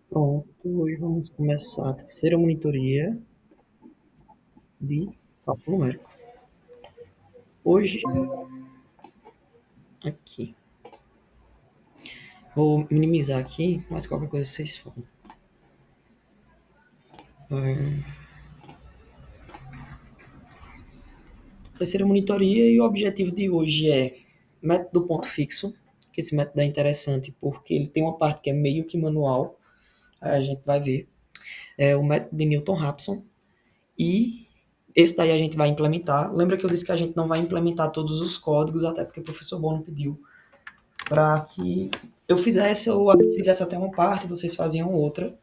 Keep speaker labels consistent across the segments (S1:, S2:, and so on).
S1: Pronto, hoje vamos começar a terceira monitoria de cálculo numérico. Hoje, aqui, vou minimizar aqui, mas qualquer coisa vocês falam. Terceira monitoria e o objetivo de hoje é método do ponto fixo, que esse método é interessante porque ele tem uma parte que é meio que manual, aí a gente vai ver. É o método de Newton-Raphson e esse daí a gente vai implementar. Lembra que eu disse que a gente não vai implementar todos os códigos, até porque o professor Bono pediu para que eu fizesse ou fizesse até uma parte, vocês faziam outra.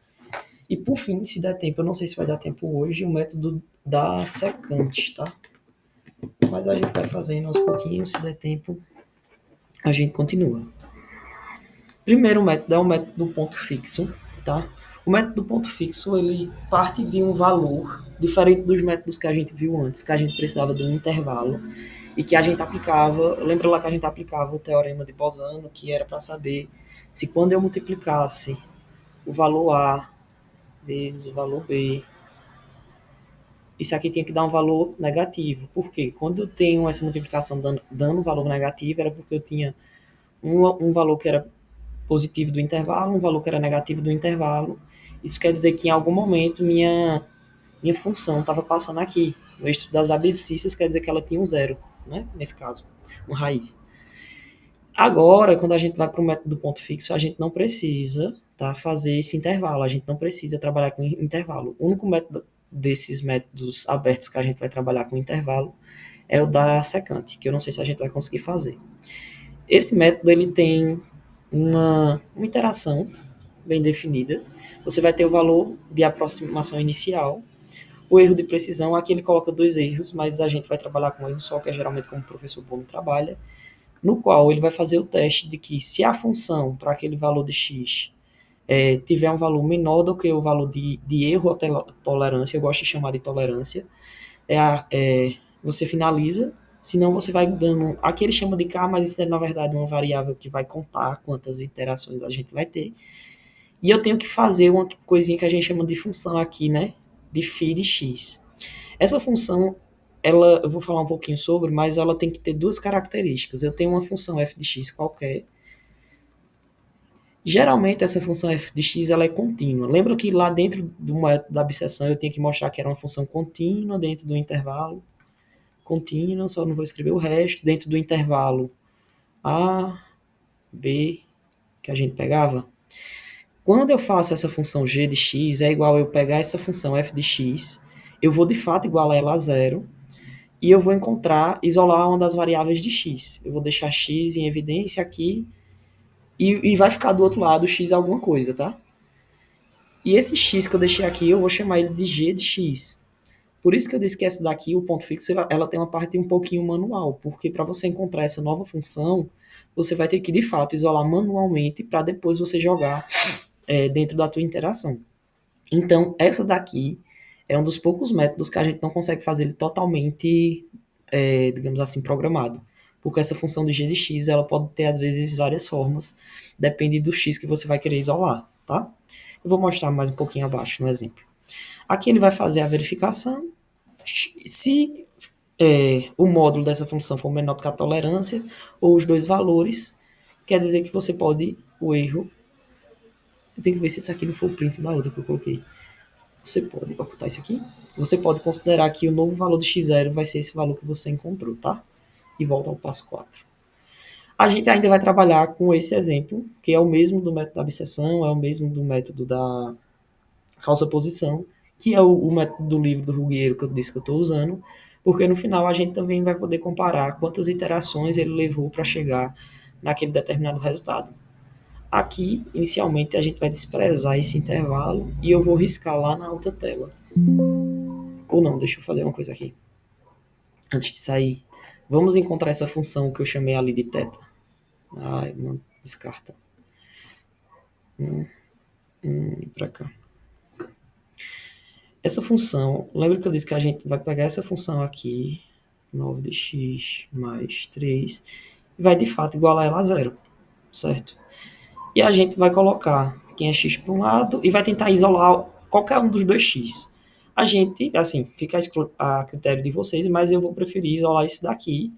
S1: E por fim, se der tempo, eu não sei se vai dar tempo hoje, o método da secante, tá? Mas a gente vai fazendo aos pouquinhos, se der tempo, a gente continua. Primeiro método é o método do ponto fixo, tá? O método do ponto fixo, ele parte de um valor diferente dos métodos que a gente viu antes, que a gente precisava de um intervalo e que a gente aplicava, lembra lá que a gente aplicava o teorema de Bolzano, que era para saber se quando eu multiplicasse o valor A vezes o valor B, isso aqui tinha que dar um valor negativo. Por quê? Quando eu tenho essa multiplicação dando um valor negativo, era porque eu tinha um valor que era positivo do intervalo, um valor que era negativo do intervalo. Isso quer dizer que em algum momento minha função estava passando aqui. No eixo das abscissas quer dizer que ela tinha um zero, né? Nesse caso, uma raiz. Agora, quando a gente vai para o método do ponto fixo, a gente não precisa, tá, fazer esse intervalo, a gente não precisa trabalhar com intervalo. O único método desses métodos abertos que a gente vai trabalhar com intervalo é o da secante, que eu não sei se a gente vai conseguir fazer. Esse método ele tem uma interação bem definida. Você vai ter o valor de aproximação inicial, o erro de precisão, aqui ele coloca dois erros, mas a gente vai trabalhar com um erro só, que é geralmente como o professor Bono trabalha, no qual ele vai fazer o teste de que se a função para aquele valor de x tiver um valor menor do que o valor de erro ou tolerância, eu gosto de chamar de tolerância, você finaliza, senão você vai dando, aqui ele chama de k, mas isso é na verdade uma variável que vai contar quantas iterações a gente vai ter, e eu tenho que fazer uma coisinha que a gente chama de função aqui, né, de φ de x. Essa função, eu vou falar um pouquinho sobre, mas ela tem que ter duas características. Eu tenho uma função f de x qualquer. Geralmente essa função f de x ela é contínua. Lembra que lá dentro da abscissão eu tinha que mostrar que era uma função contínua dentro do intervalo. Contínua, só não vou escrever o resto. Dentro do intervalo a, b, que a gente pegava. Quando eu faço essa função g de x, é igual eu pegar essa função f de x, eu vou de fato igualar ela a zero, e eu vou isolar uma das variáveis de x. Eu vou deixar x em evidência aqui e vai ficar do outro lado x alguma coisa, tá? E esse x que eu deixei aqui, eu vou chamar ele de g de x. Por isso que eu disse que essa daqui, o ponto fixo, ela tem uma parte um pouquinho manual, porque para você encontrar essa nova função, você vai ter que, de fato, isolar manualmente para depois você jogar dentro da tua interação. Então, essa daqui é um dos poucos métodos que a gente não consegue fazer ele totalmente, digamos assim, programado. Porque essa função de g de x, ela pode ter, às vezes, várias formas, depende do x que você vai querer isolar, tá? Eu vou mostrar mais um pouquinho abaixo no exemplo. Aqui ele vai fazer a verificação. Se o módulo dessa função for menor do que a tolerância, ou os dois valores, quer dizer que você pode, o erro, eu tenho que ver se isso aqui não for o print da outra que eu coloquei. Você pode ocultar isso aqui. Você pode considerar que o novo valor de x0 vai ser esse valor que você encontrou, tá? E volta ao passo 4. A gente ainda vai trabalhar com esse exemplo, que é o mesmo do método da abscissão, é o mesmo do método da falsa posição, que é o método do livro do Ruggiero que eu disse que eu estou usando, porque no final a gente também vai poder comparar quantas iterações ele levou para chegar naquele determinado resultado. Aqui, inicialmente, a gente vai desprezar esse intervalo e eu vou riscar lá na outra tela. Ou não, deixa eu fazer uma coisa aqui. Antes de sair, vamos encontrar essa função que eu chamei ali de θ. Ai, mano, descarta. Pra cá. Essa função, lembra que eu disse que a gente vai pegar essa função aqui, 9 de x mais 3, e vai de fato igualar ela a zero, certo? E a gente vai colocar quem é x para um lado, e vai tentar isolar qualquer um dos dois x. A gente, assim, fica a critério de vocês, mas eu vou preferir isolar esse daqui,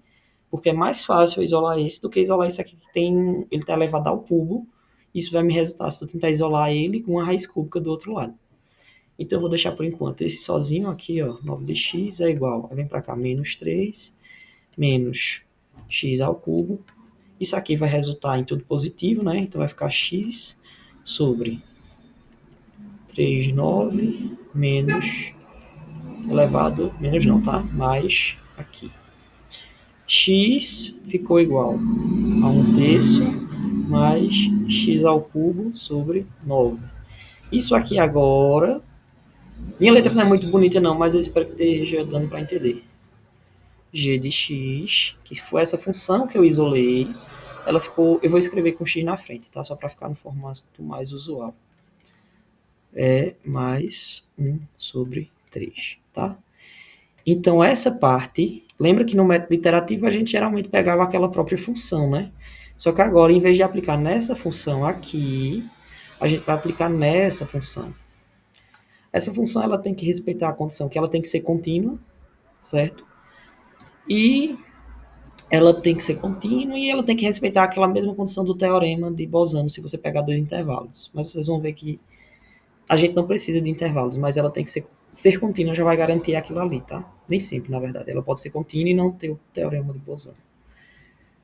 S1: porque é mais fácil isolar esse do que isolar esse aqui que tem, ele está elevado ao cubo. Isso vai me resultar se eu tentar isolar ele com uma raiz cúbica do outro lado. Então eu vou deixar por enquanto esse sozinho aqui, ó, 9 de x é igual, vem para cá, menos 3, menos x ao cubo. Isso aqui vai resultar em tudo positivo, né? Então vai ficar x sobre 3, 9, menos, elevado, menos não, tá? Mais aqui. X ficou igual a 1/3 mais x ao cubo sobre 9. Isso aqui agora... Minha letra não é muito bonita não, mas eu espero que esteja dando para entender. G de x, que foi essa função que eu isolei, ela ficou... Eu vou escrever com x na frente, tá? Só para ficar no formato mais usual. É mais 1 sobre 3, tá? Então, essa parte... Lembra que no método iterativo a gente geralmente pegava aquela própria função, né? Só que agora, em vez de aplicar nessa função aqui, a gente vai aplicar nessa função. Essa função ela tem que respeitar a condição que ela tem que ser contínua, certo? E ela tem que ser contínua e ela tem que respeitar aquela mesma condição do teorema de Bolzano se você pegar dois intervalos. Mas vocês vão ver que a gente não precisa de intervalos, mas ela tem que ser contínua, já vai garantir aquilo ali, tá? Nem sempre, na verdade. Ela pode ser contínua e não ter o teorema de Bolzano.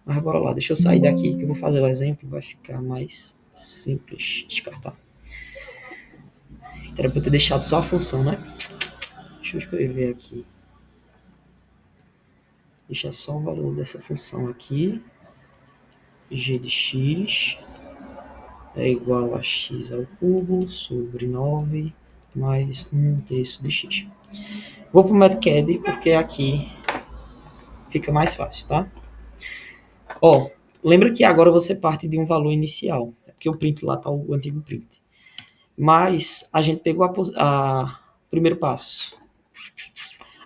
S1: Mas bora lá, deixa eu sair daqui que eu vou fazer o exemplo, vai ficar mais simples descartar. Era pra eu ter deixado só a função, né? Deixa eu escrever aqui. Deixa só o valor dessa função aqui. G de x é igual a x ao cubo sobre 9 mais 1/3 de x. Vou para o MATCAD porque aqui fica mais fácil, tá? Ó, lembra que agora você parte de um valor inicial, porque o print lá tá o antigo print. Mas a gente pegou a primeiro passo.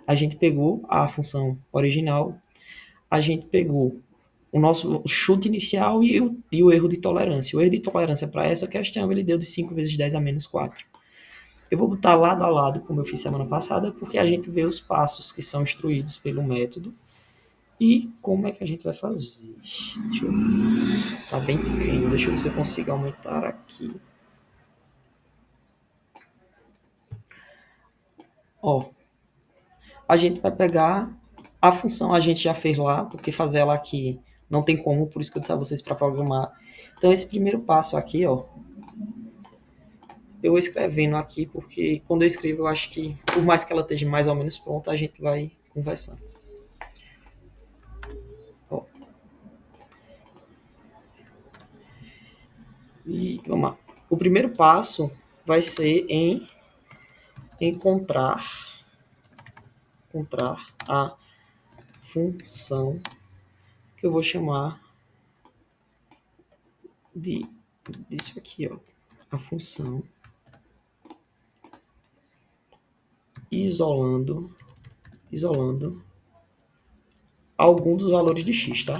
S1: A gente pegou a função original, a gente pegou o nosso chute inicial e o erro de tolerância. O erro de tolerância para essa questão ele deu de 5 vezes 10 a menos 4. Eu vou botar lado a lado, como eu fiz semana passada, porque a gente vê os passos que são instruídos pelo método e como é que a gente vai fazer. Deixa eu... Tá bem pequeno, deixa eu ver se eu consigo aumentar aqui. Ó, a gente vai pegar a função, a gente já fez lá, porque fazer ela aqui não tem como, por isso que eu disse a vocês para programar. Então, esse primeiro passo aqui, ó, eu vou escrevendo aqui, porque quando eu escrevo, eu acho que, por mais que ela esteja mais ou menos pronta, a gente vai conversando. Ó. E vamos lá. O primeiro passo vai ser em encontrar a função que eu vou chamar disso aqui, ó. A função isolando algum dos valores de x, tá?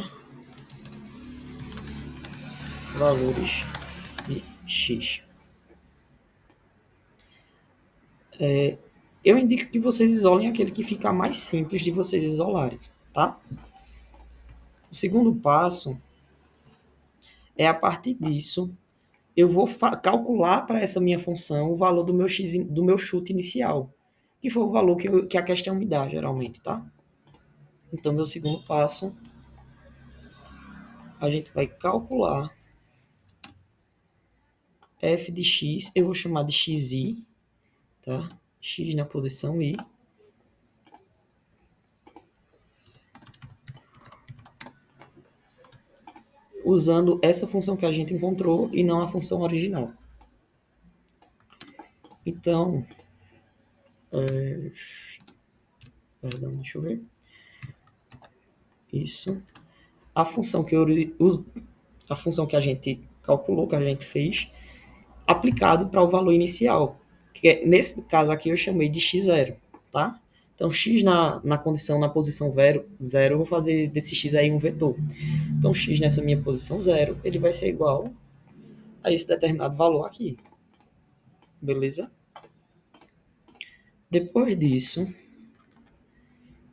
S1: Valores de x. Eu indico que vocês isolem aquele que fica mais simples de vocês isolarem, tá? O segundo passo é a partir disso, eu vou calcular para essa minha função o valor do meu x, do meu chute inicial, que foi o valor que a questão me dá, geralmente, tá? Então, meu segundo passo, a gente vai calcular f de x, eu vou chamar de xi, tá? X na posição i. Usando essa função que a gente encontrou e não a função original. Então, perdão, deixa eu ver. Isso. A função que a gente calculou, que a gente fez, aplicado para o valor inicial, que nesse caso aqui eu chamei de x0, tá? Então, x na condição, na posição 0, eu vou fazer desse x aí um vetor. Então, x nessa minha posição 0, ele vai ser igual a esse determinado valor aqui. Beleza? Depois disso,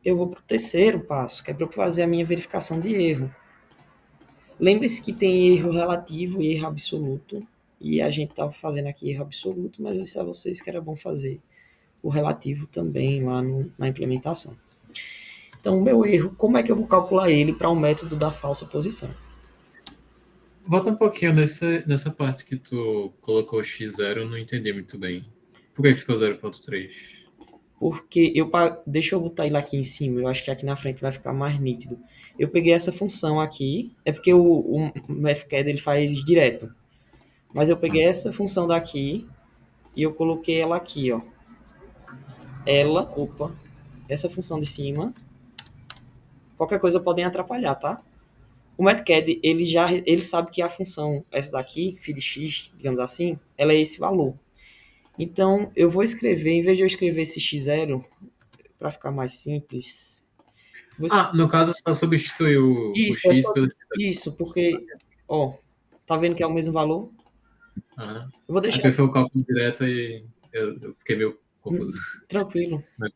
S1: eu vou para o terceiro passo, que é para eu fazer a minha verificação de erro. Lembre-se que tem erro relativo e erro absoluto. E a gente estava fazendo aqui erro absoluto, mas isso a vocês que era bom fazer o relativo também lá na implementação. Então, o meu erro, como é que eu vou calcular ele para um método da falsa posição?
S2: Volta um pouquinho nessa parte que tu colocou x0, eu não entendi muito bem. Por que ficou 0,3?
S1: Porque deixa eu botar ele aqui em cima, eu acho que aqui na frente vai ficar mais nítido. Eu peguei essa função aqui, é porque o mathcad ele faz direto. Mas eu peguei essa função daqui e eu coloquei ela aqui, ó. Essa função de cima. Qualquer coisa podem atrapalhar, tá? O mathcad, ele sabe que a função essa daqui, phi de x, digamos assim, ela é esse valor. Então, eu vou escrever, em vez de eu escrever esse x0, para ficar mais simples.
S2: No caso, só substituiu o
S1: Isso,
S2: x pelo x.
S1: isso, porque, ó, tá vendo que é o mesmo valor?
S2: Aham.
S1: Eu vou
S2: Aí
S1: deixar
S2: tu fez o cálculo direto e eu fiquei meio confuso.
S1: tranquilo.
S2: Mas,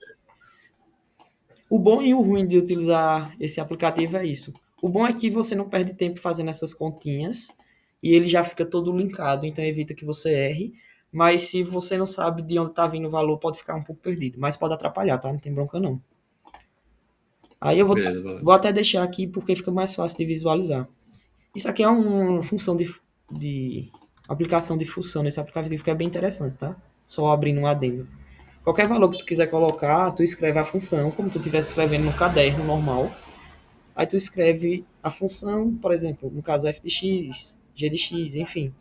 S1: O bom e o ruim de utilizar esse aplicativo é isso. O bom é que você não perde tempo fazendo essas continhas e ele já fica todo linkado, então evita que você erre. Mas se você não sabe de onde está vindo o valor, pode ficar um pouco perdido. Mas pode atrapalhar, tá? Não tem bronca não. Aí eu
S2: beleza, valeu.
S1: vou até deixar aqui porque fica mais fácil de visualizar. Isso aqui é uma função de aplicação de função nesse aplicativo que é bem interessante, tá? Só abrindo um adendo. Qualquer valor que tu quiser colocar, tu escreve a função, como tu estivesse escrevendo no caderno normal. Aí tu escreve a função, por exemplo, no caso f de x, g de x, enfim.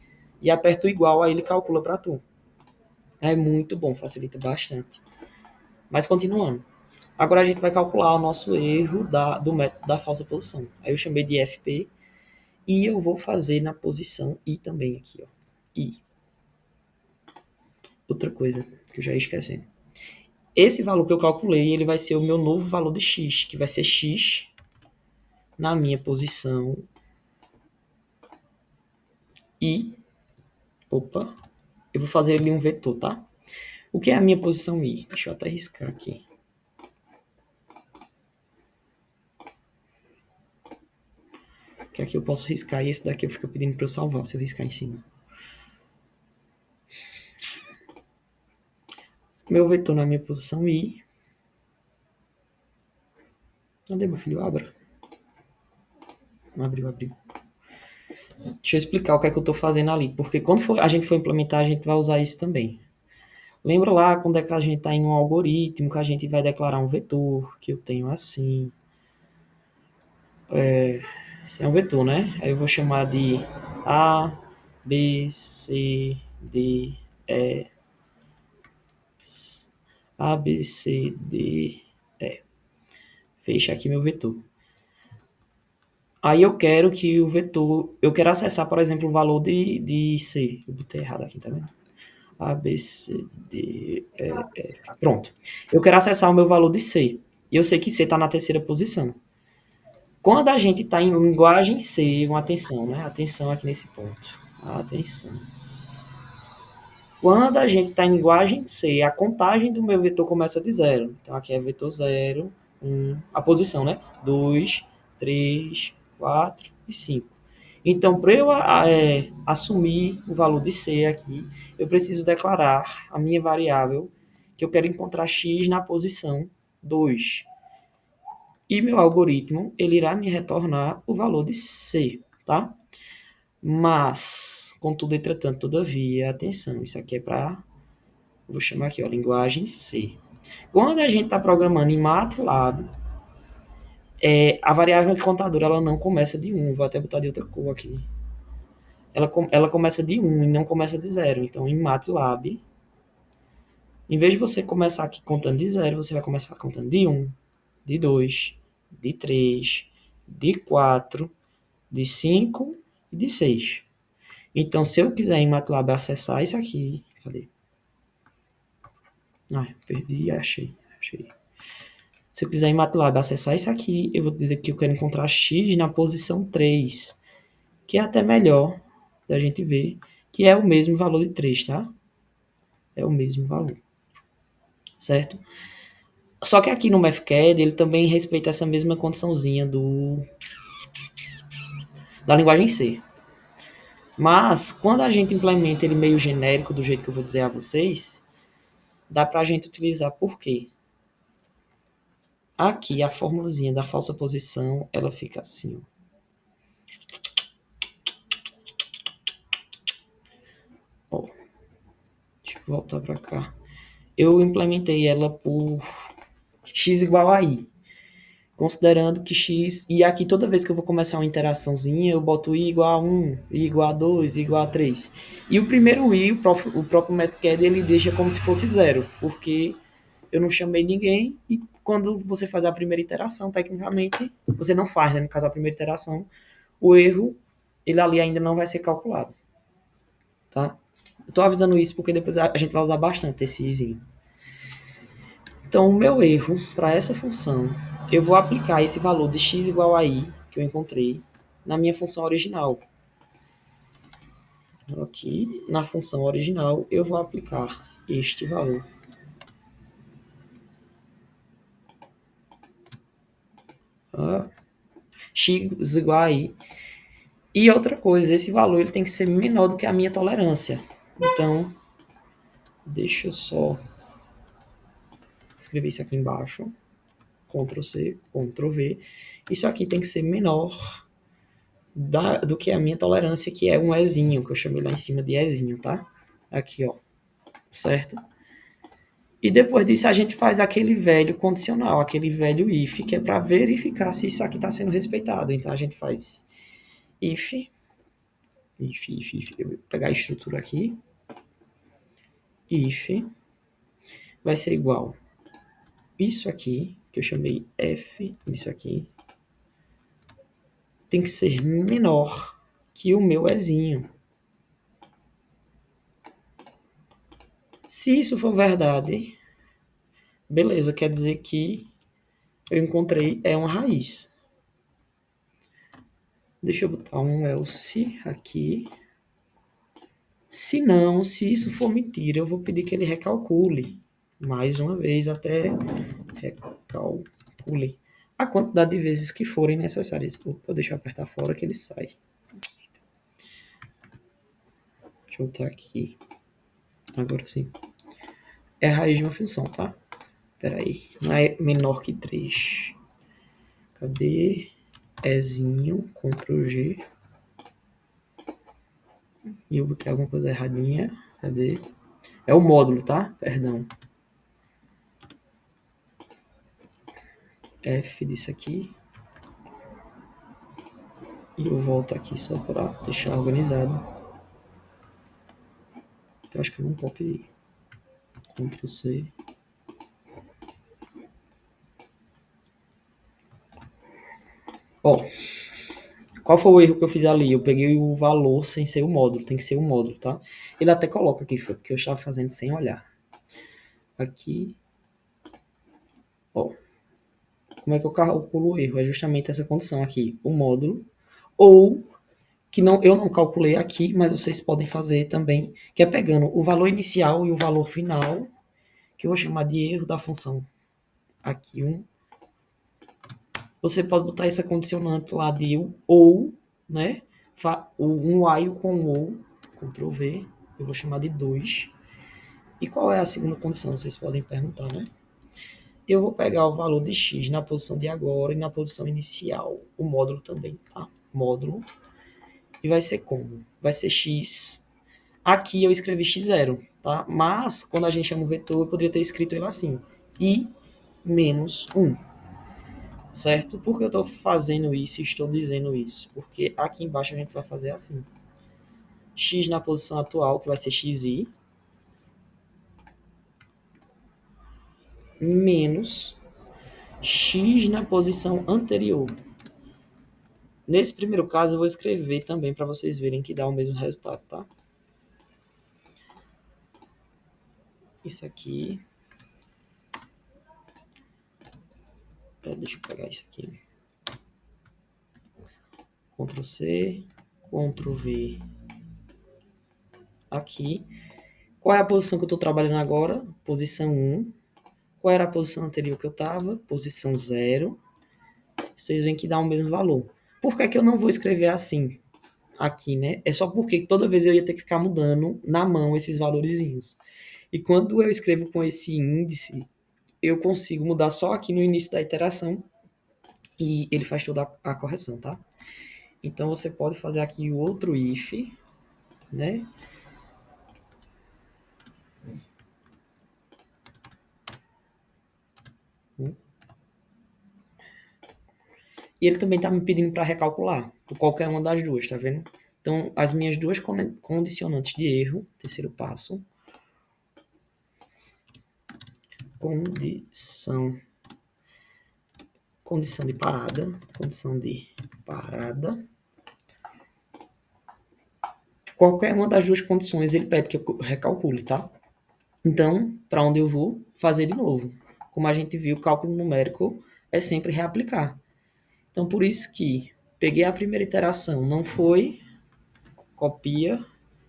S1: E aperta o igual, aí ele calcula para tu. É muito bom, facilita bastante. Mas continuando. Agora a gente vai calcular o nosso erro do método da falsa posição. Aí eu chamei de FP e eu vou fazer na posição I também aqui, ó. I. Outra coisa que eu já ia esquecendo. Esse valor que eu calculei, ele vai ser o meu novo valor de x, que vai ser x na minha posição I. Opa. Eu vou fazer ali um vetor, tá? O que é a minha posição I? Deixa eu até riscar aqui. Que aqui eu posso riscar e esse daqui eu fico pedindo para eu salvar, se eu riscar em cima. Meu vetor na minha posição I. Cadê meu filho? Abra. Não abriu. Deixa eu explicar o que é que eu estou fazendo ali. Porque quando a gente for implementar, a gente vai usar isso também. Lembra lá quando é que a gente está em um algoritmo, que a gente vai declarar um vetor, que eu tenho assim. Esse é um vetor, né? Aí eu vou chamar de A, B, C, D, E. A, B, C, D, E. Fecha aqui meu vetor. Aí eu quero que o vetor. Eu quero acessar, por exemplo, o valor de C. Eu botei errado aqui, tá vendo? A, B, C, D, E, F. Pronto. Eu quero acessar o meu valor de C. E eu sei que C está na terceira posição. Quando a gente está em linguagem C, uma atenção, né? Atenção aqui nesse ponto. Atenção. Quando a gente está em linguagem C, a contagem do meu vetor começa de zero. Então aqui é vetor 0, 1, a posição, né? 2, 3, 4 e 5. Então, para eu assumir o valor de C aqui, eu preciso declarar a minha variável que eu quero encontrar x na posição 2. E meu algoritmo, ele irá me retornar o valor de C, tá? Mas, contudo, entretanto, todavia, atenção, isso aqui é para, vou chamar aqui, ó, linguagem C. Quando a gente está programando em MATLAB, a variável contadora ela não começa de 1, vou até botar de outra cor aqui. Ela começa de 1 e não começa de 0. Então, em MATLAB, em vez de você começar aqui contando de 0, você vai começar contando de 1, de 2, de 3, de 4, de 5 e de 6. Então, se eu quiser em MATLAB acessar isso aqui, cadê? Perdi, achei. Se eu quiser em MATLAB acessar isso aqui, eu vou dizer que eu quero encontrar x na posição 3, que é até melhor da gente ver que é o mesmo valor de 3, tá? É o mesmo valor, certo? Só que aqui no Mathcad ele também respeita essa mesma condiçãozinha da linguagem C. Mas, quando a gente implementa ele meio genérico, do jeito que eu vou dizer a vocês, dá pra gente utilizar por quê? Aqui, a formulazinha da falsa posição, ela fica assim, ó. Deixa eu voltar pra cá. Eu implementei ela por x igual a i. Considerando que x... E aqui, toda vez que eu vou começar uma interaçãozinha, eu boto i igual a 1, i igual a 2, i igual a 3. E o primeiro i, o próprio Mathcad, ele deixa como se fosse 0, porque eu não chamei ninguém, e quando você faz a primeira iteração, tecnicamente, você não faz, né? No caso, a primeira iteração, o erro, ele ali ainda não vai ser calculado, tá? Eu tô avisando isso porque depois a gente vai usar bastante esse izinho. Então, o meu erro para essa função, eu vou aplicar esse valor de x igual a i, que eu encontrei, na minha função original. Aqui, na função original, eu vou aplicar este valor. X igual a i. E outra coisa, esse valor ele tem que ser menor do que a minha tolerância. Então, deixa eu só escrever isso aqui embaixo. Ctrl C, Ctrl V. Isso aqui tem que ser menor do que a minha tolerância, que é um Ezinho, que eu chamei lá em cima de Ezinho, tá? Aqui, ó. Certo? E depois disso a gente faz aquele velho condicional, aquele velho if, que é para verificar se isso aqui está sendo respeitado. Então a gente faz if. Eu vou pegar a estrutura aqui. If vai ser igual isso aqui, que eu chamei f disso aqui, tem que ser menor que o meu Ezinho. Se isso for verdade, beleza, quer dizer que eu encontrei uma raiz. Deixa eu botar um else aqui. Se não, se isso for mentira, eu vou pedir que ele recalcule mais uma vez até recalcule a quantidade de vezes que forem necessárias. Opa, deixa eu apertar fora que ele sai. Deixa eu botar aqui. Agora sim. É a raiz de uma função, tá? Espera aí. Não é menor que 3. Cadê? Ezinho, Ctrl G. E eu botei alguma coisa erradinha. Cadê? É o módulo, tá? Perdão. F disso aqui. E eu volto aqui só para deixar organizado. Eu acho que eu não copiei. Ctrl C. Ó, qual foi o erro que eu fiz ali? Eu peguei o valor sem ser o módulo. Tem que ser o módulo, tá? Ele até coloca aqui, foi porque eu estava fazendo sem olhar. Aqui. Ó. Como é que eu calculo o erro? É justamente essa condição aqui. O módulo. Ou que não, eu não calculei aqui, mas vocês podem fazer também, que é pegando o valor inicial e o valor final, que eu vou chamar de erro da função aqui 1. Você pode botar essa condicionante lá de ou, né? Um while com ou, Ctrl V, eu vou chamar de 2. E qual é a segunda condição? Vocês podem perguntar, né? Eu vou pegar o valor de x na posição de agora e na posição inicial. O módulo também, tá? Módulo. E vai ser como? Vai ser x. Aqui eu escrevi x0, tá? Mas, quando a gente chama o vetor, eu poderia ter escrito ele assim. I menos 1. Certo? Por que eu estou fazendo isso e estou dizendo isso? Porque aqui embaixo a gente vai fazer assim. X na posição atual, que vai ser xi, menos x na posição anterior. Nesse primeiro caso, eu vou escrever também para vocês verem que dá o mesmo resultado, tá? Isso aqui. Deixa eu pegar isso aqui. Ctrl C, Ctrl V. aqui. Qual é a posição que eu estou trabalhando agora? Posição 1. Qual era a posição anterior que eu estava? Posição 0. Vocês veem que dá o mesmo valor. Por que, que eu não vou escrever assim aqui, né? É só porque toda vez eu ia ter que ficar mudando na mão esses valorizinhos. E quando eu escrevo com esse índice, eu consigo mudar só aqui no início da iteração e ele faz toda a correção, tá? Então você pode fazer aqui o outro if, né? E ele também está me pedindo para recalcular por qualquer uma das duas, tá vendo? Então, as minhas duas condicionantes de erro, terceiro passo, condição de parada. Qualquer uma das duas condições ele pede que eu recalcule, tá? Então, para onde eu vou? Fazer de novo. Como a gente viu, o cálculo numérico é sempre reaplicar. Então, por isso que peguei a primeira iteração, não foi, copia,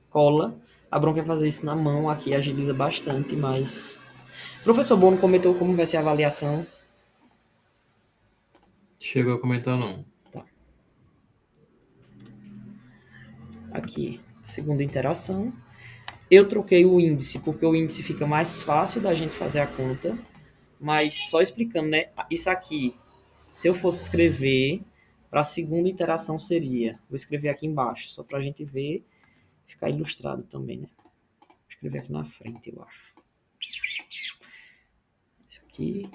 S1: cola. A bronca é fazer isso na mão, aqui agiliza bastante, mas... Professor Bono comentou como vai ser a avaliação.
S2: Chegou a comentar, não.
S1: Tá. Aqui, a segunda interação. Eu troquei o índice, porque o índice fica mais fácil da gente fazer a conta, mas só explicando, né? Isso aqui, se eu fosse escrever, para a segunda interação seria... Vou escrever aqui embaixo, só para a gente ver, ficar ilustrado também, né? Vou escrever aqui na frente, eu acho. Isso aqui.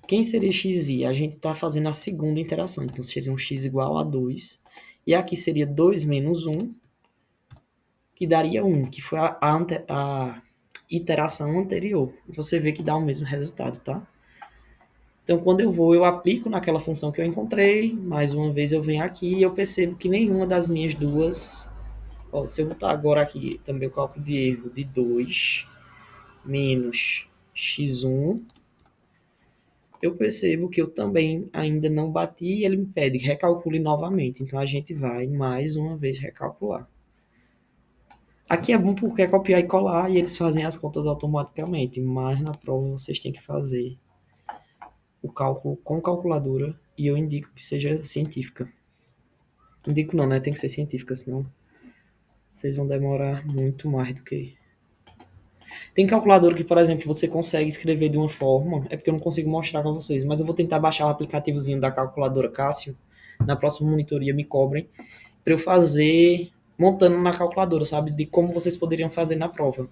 S1: Quem seria xi? A gente está fazendo a segunda interação, então seria um x igual a 2. E aqui seria 2 menos 1, que daria 1, que foi a iteração anterior. Você vê que dá o mesmo resultado, tá? Então, quando eu aplico naquela função que eu encontrei, mais uma vez eu venho aqui e eu percebo que nenhuma das minhas duas... Ó, se eu botar agora aqui também o cálculo de erro de 2 menos x1, eu percebo que eu também ainda não bati e ele me pede recalcule novamente. Então, a gente vai mais uma vez recalcular. Aqui é bom porque é copiar e colar e eles fazem as contas automaticamente, mas na prova vocês têm que fazer o cálculo com calculadora e eu indico que seja científica. Indico não, né? Tem que ser científica, senão vocês vão demorar muito mais do que... Tem calculadora que, por exemplo, você consegue escrever de uma forma, é porque eu não consigo mostrar para vocês, mas eu vou tentar baixar o aplicativozinho da calculadora Cássio, na próxima monitoria me cobrem, para eu fazer montando na calculadora, sabe? De como vocês poderiam fazer na prova.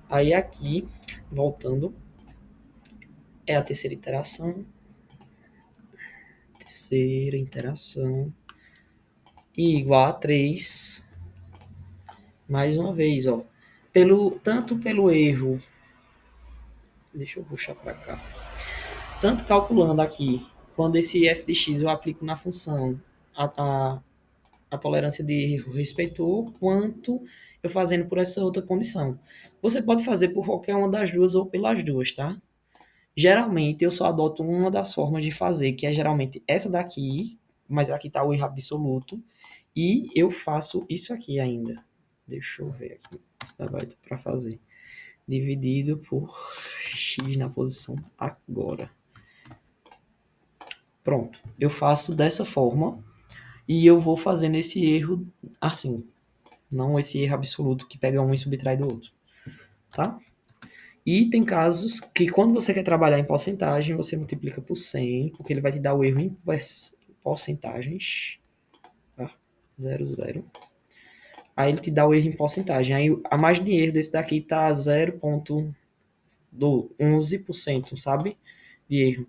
S1: Aí aqui, voltando, é a terceira interação. Terceira interação. E igual a 3. Mais uma vez, ó. Tanto pelo erro... Deixa eu puxar para cá. Tanto calculando aqui, quando esse f de x eu aplico na função a tolerância de erro respeitou, quanto eu fazendo por essa outra condição. Você pode fazer por qualquer uma das duas ou pelas duas, tá? Geralmente eu só adoto uma das formas de fazer, que é geralmente essa daqui, mas aqui está o erro absoluto, e eu faço isso aqui ainda. Deixa eu ver aqui, vai para fazer. Dividido por x na posição agora. Pronto, eu faço dessa forma e eu vou fazendo esse erro assim, não esse erro absoluto que pega um e subtrai do outro, tá? E tem casos que quando você quer trabalhar em porcentagem, você multiplica por 100, porque ele vai te dar o erro em porcentagens, tá? 0,0. Aí ele te dá o erro em porcentagem. Aí a margem de erro desse daqui tá 0,11%, sabe? De erro.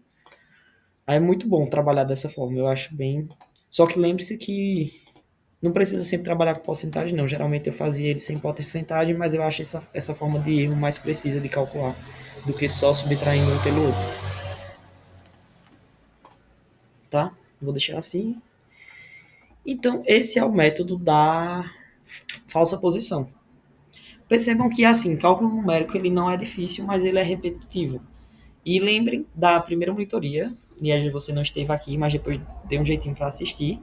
S1: Aí é muito bom trabalhar dessa forma, eu acho bem... Só que lembre-se que não precisa sempre trabalhar com porcentagem, não. Geralmente eu fazia ele sem porcentagem, mas eu acho essa forma de erro mais precisa de calcular do que só subtraindo um pelo outro. Tá? Vou deixar assim. Então, esse é o método da falsa posição. Percebam que, assim, cálculo numérico ele não é difícil, mas ele é repetitivo. E lembrem da primeira monitoria, Niege, você não esteve aqui, mas depois dei um jeitinho para assistir,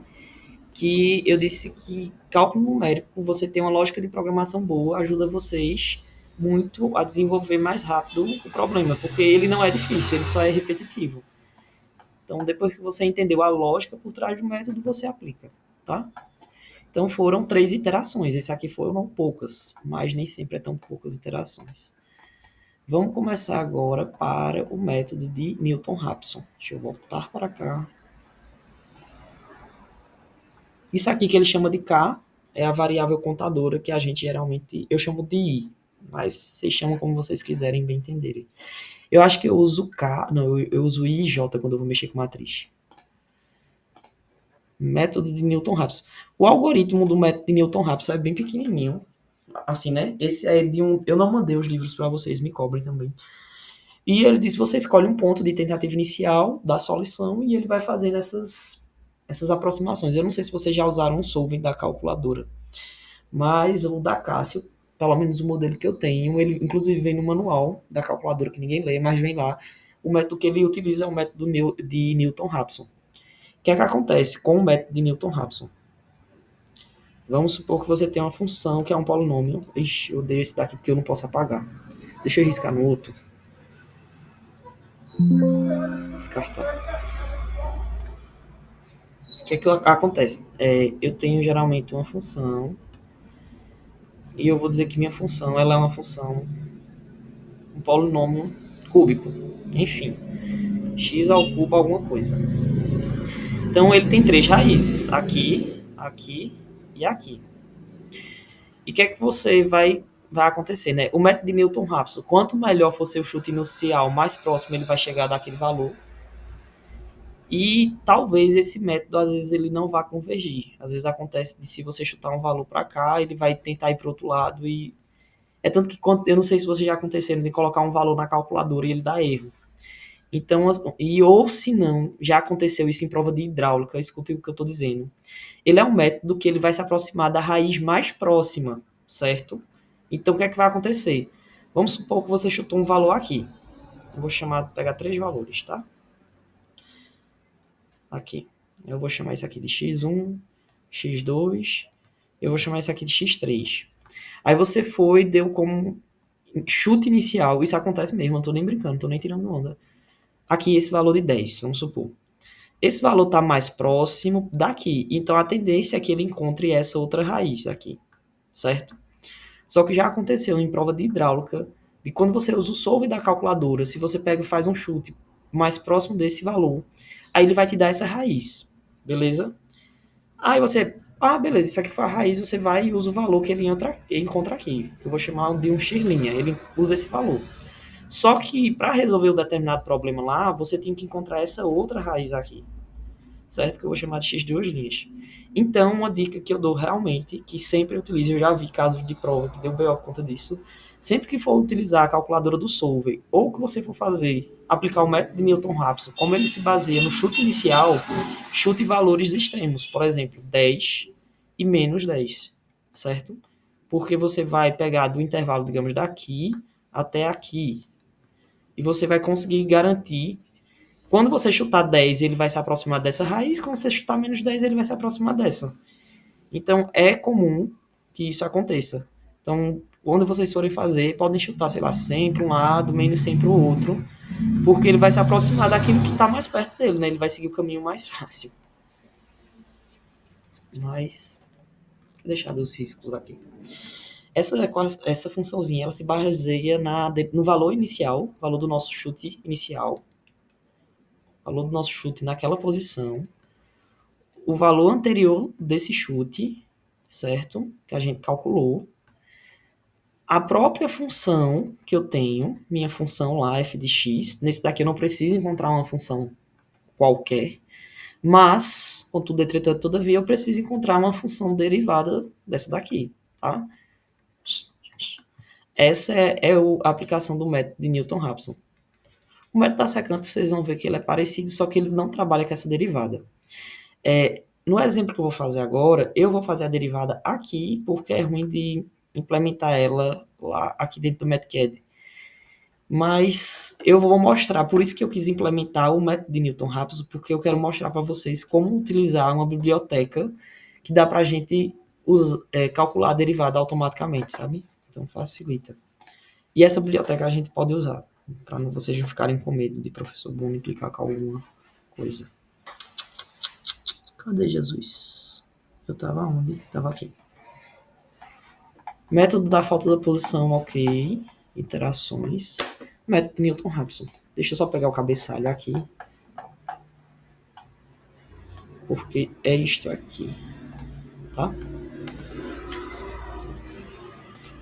S1: que eu disse que cálculo numérico, você tem uma lógica de programação boa, ajuda vocês muito a desenvolver mais rápido o problema, porque ele não é difícil, ele só é repetitivo. Então, depois que você entendeu a lógica por trás do método, você aplica, tá? Então, foram 3 iterações. Esse aqui foram poucas, mas nem sempre é tão poucas iterações. Vamos começar agora para o método de Newton-Raphson. Deixa eu voltar para cá. Isso aqui que ele chama de K é a variável contadora que a gente geralmente... Eu chamo de I, mas vocês chamam como vocês quiserem bem entenderem. Eu acho que eu uso K... Não, eu uso I e J quando eu vou mexer com matriz. Método de Newton-Raphson. O algoritmo do método de Newton-Raphson é bem pequenininho. Assim, né? Esse é de um... Eu não mandei os livros para vocês, me cobrem também. E ele diz, você escolhe um ponto de tentativa inicial da solução e ele vai fazendo essas aproximações. Eu não sei se vocês já usaram o solving da calculadora, mas o da Cássio, pelo menos o modelo que eu tenho, ele inclusive vem no manual da calculadora que ninguém lê, mas vem lá. O método que ele utiliza é o método de Newton-Raphson. O que é que acontece com o método de Newton-Raphson? Vamos supor que você tem uma função que é um polinômio. Ixi, eu odeio esse daqui porque eu não posso apagar. Deixa eu riscar no outro. Descartar. O que é que acontece? Eu tenho geralmente uma função e eu vou dizer que minha função ela é uma função, um polinômio cúbico. Enfim, x ao cubo alguma coisa. Então ele tem 3 raízes, aqui, aqui e aqui. E o que é que você vai acontecer, né? O método de Newton-Raphson, quanto melhor for seu chute inicial, mais próximo ele vai chegar daquele valor. E talvez esse método, às vezes, ele não vá convergir. Às vezes acontece de se você chutar um valor para cá, ele vai tentar ir para o outro lado. E é tanto que, eu não sei se você já aconteceu de colocar um valor na calculadora e ele dá erro. Então, ou se não, já aconteceu isso em prova de hidráulica, escute o que eu estou dizendo. Ele é um método que ele vai se aproximar da raiz mais próxima, certo? Então, o que é que vai acontecer? Vamos supor que você chutou um valor aqui. Eu vou pegar 3 valores, tá? Aqui. Eu vou chamar isso aqui de x1, x2. Eu vou chamar isso aqui de x3. Aí você foi, deu como chute inicial. Isso acontece mesmo, eu não tô nem brincando, não tô nem tirando onda. Aqui esse valor de 10, vamos supor. Esse valor está mais próximo daqui. Então a tendência é que ele encontre essa outra raiz aqui, certo? Só que já aconteceu em prova de hidráulica, de quando você usa o solve da calculadora, se você pega e faz um chute mais próximo desse valor, aí ele vai te dar essa raiz, beleza? Aí você, beleza, isso aqui foi a raiz, você vai e usa o valor que ele encontra aqui, que eu vou chamar de um x', ele usa esse valor. Só que para resolver um determinado problema lá, você tem que encontrar essa outra raiz aqui, certo? Que eu vou chamar de x'. Então, uma dica que eu dou realmente, que sempre eu utilizo, eu já vi casos de prova que deu B.O. por conta disso, sempre que for utilizar a calculadora do Solver, ou que você for fazer, aplicar o método de Newton-Raphson, como ele se baseia no chute inicial, chute valores extremos, por exemplo, 10 e menos 10, certo? Porque você vai pegar do intervalo, digamos, daqui até aqui, e você vai conseguir garantir. Quando você chutar 10, ele vai se aproximar dessa raiz. Quando você chutar menos 10, ele vai se aproximar dessa. Então, é comum que isso aconteça. Então, quando vocês forem fazer, podem chutar, sei lá, 100 para um lado, menos 100 para o outro, porque ele vai se aproximar daquilo que está mais perto dele, né? Ele vai seguir o caminho mais fácil. Mas, vou deixar dos riscos aqui. Essa funçãozinha, ela se baseia no valor inicial, valor do nosso chute inicial, valor do nosso chute naquela posição, o valor anterior desse chute, certo? Que a gente calculou, a própria função que eu tenho, minha função lá, f de x, nesse daqui eu não preciso encontrar uma função qualquer, mas, contudo, entretanto, todavia, eu preciso encontrar uma função derivada dessa daqui, tá? Essa é a aplicação do método de Newton-Raphson. O método da secante, vocês vão ver que ele é parecido, só que ele não trabalha com essa derivada. No exemplo que eu vou fazer agora, eu vou fazer a derivada aqui, porque é ruim de implementar ela lá aqui dentro do MathCAD. Mas eu vou mostrar, por isso que eu quis implementar o método de Newton-Raphson, porque eu quero mostrar para vocês como utilizar uma biblioteca que dá para a gente calcular a derivada automaticamente, sabe? Então facilita. E essa biblioteca a gente pode usar, para vocês não ficarem com medo de professor Bruno implicar com alguma coisa. Cadê Jesus? Eu tava onde? Tava aqui. Método da falta da posição, ok. Iterações. Método Newton-Raphson. Deixa eu só pegar o cabeçalho aqui. Porque é isto aqui. Tá?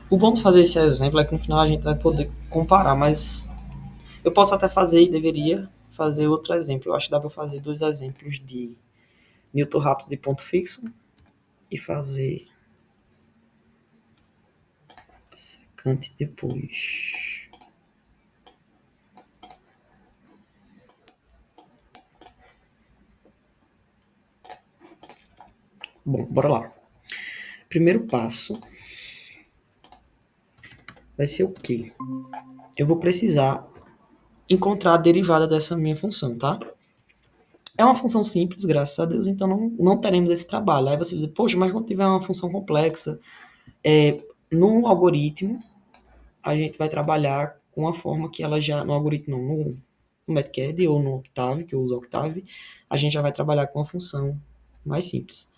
S1: O bom de fazer esse exemplo é que no final a gente vai poder comparar, mas eu posso até fazer e deveria fazer outro exemplo. Eu acho que dá para fazer 2 exemplos de Newton-Raphson de ponto fixo e fazer secante depois. Bom, bora lá. Primeiro passo vai ser o quê? Eu vou precisar encontrar a derivada dessa minha função, tá? É uma função simples, graças a Deus, então não teremos esse trabalho. Aí você diz, poxa, mas quando tiver uma função complexa, no algoritmo, a gente vai trabalhar com a forma que ela já, no algoritmo não, no Mathcad ou no Octave, que eu uso Octave, a gente já vai trabalhar com a função mais simples.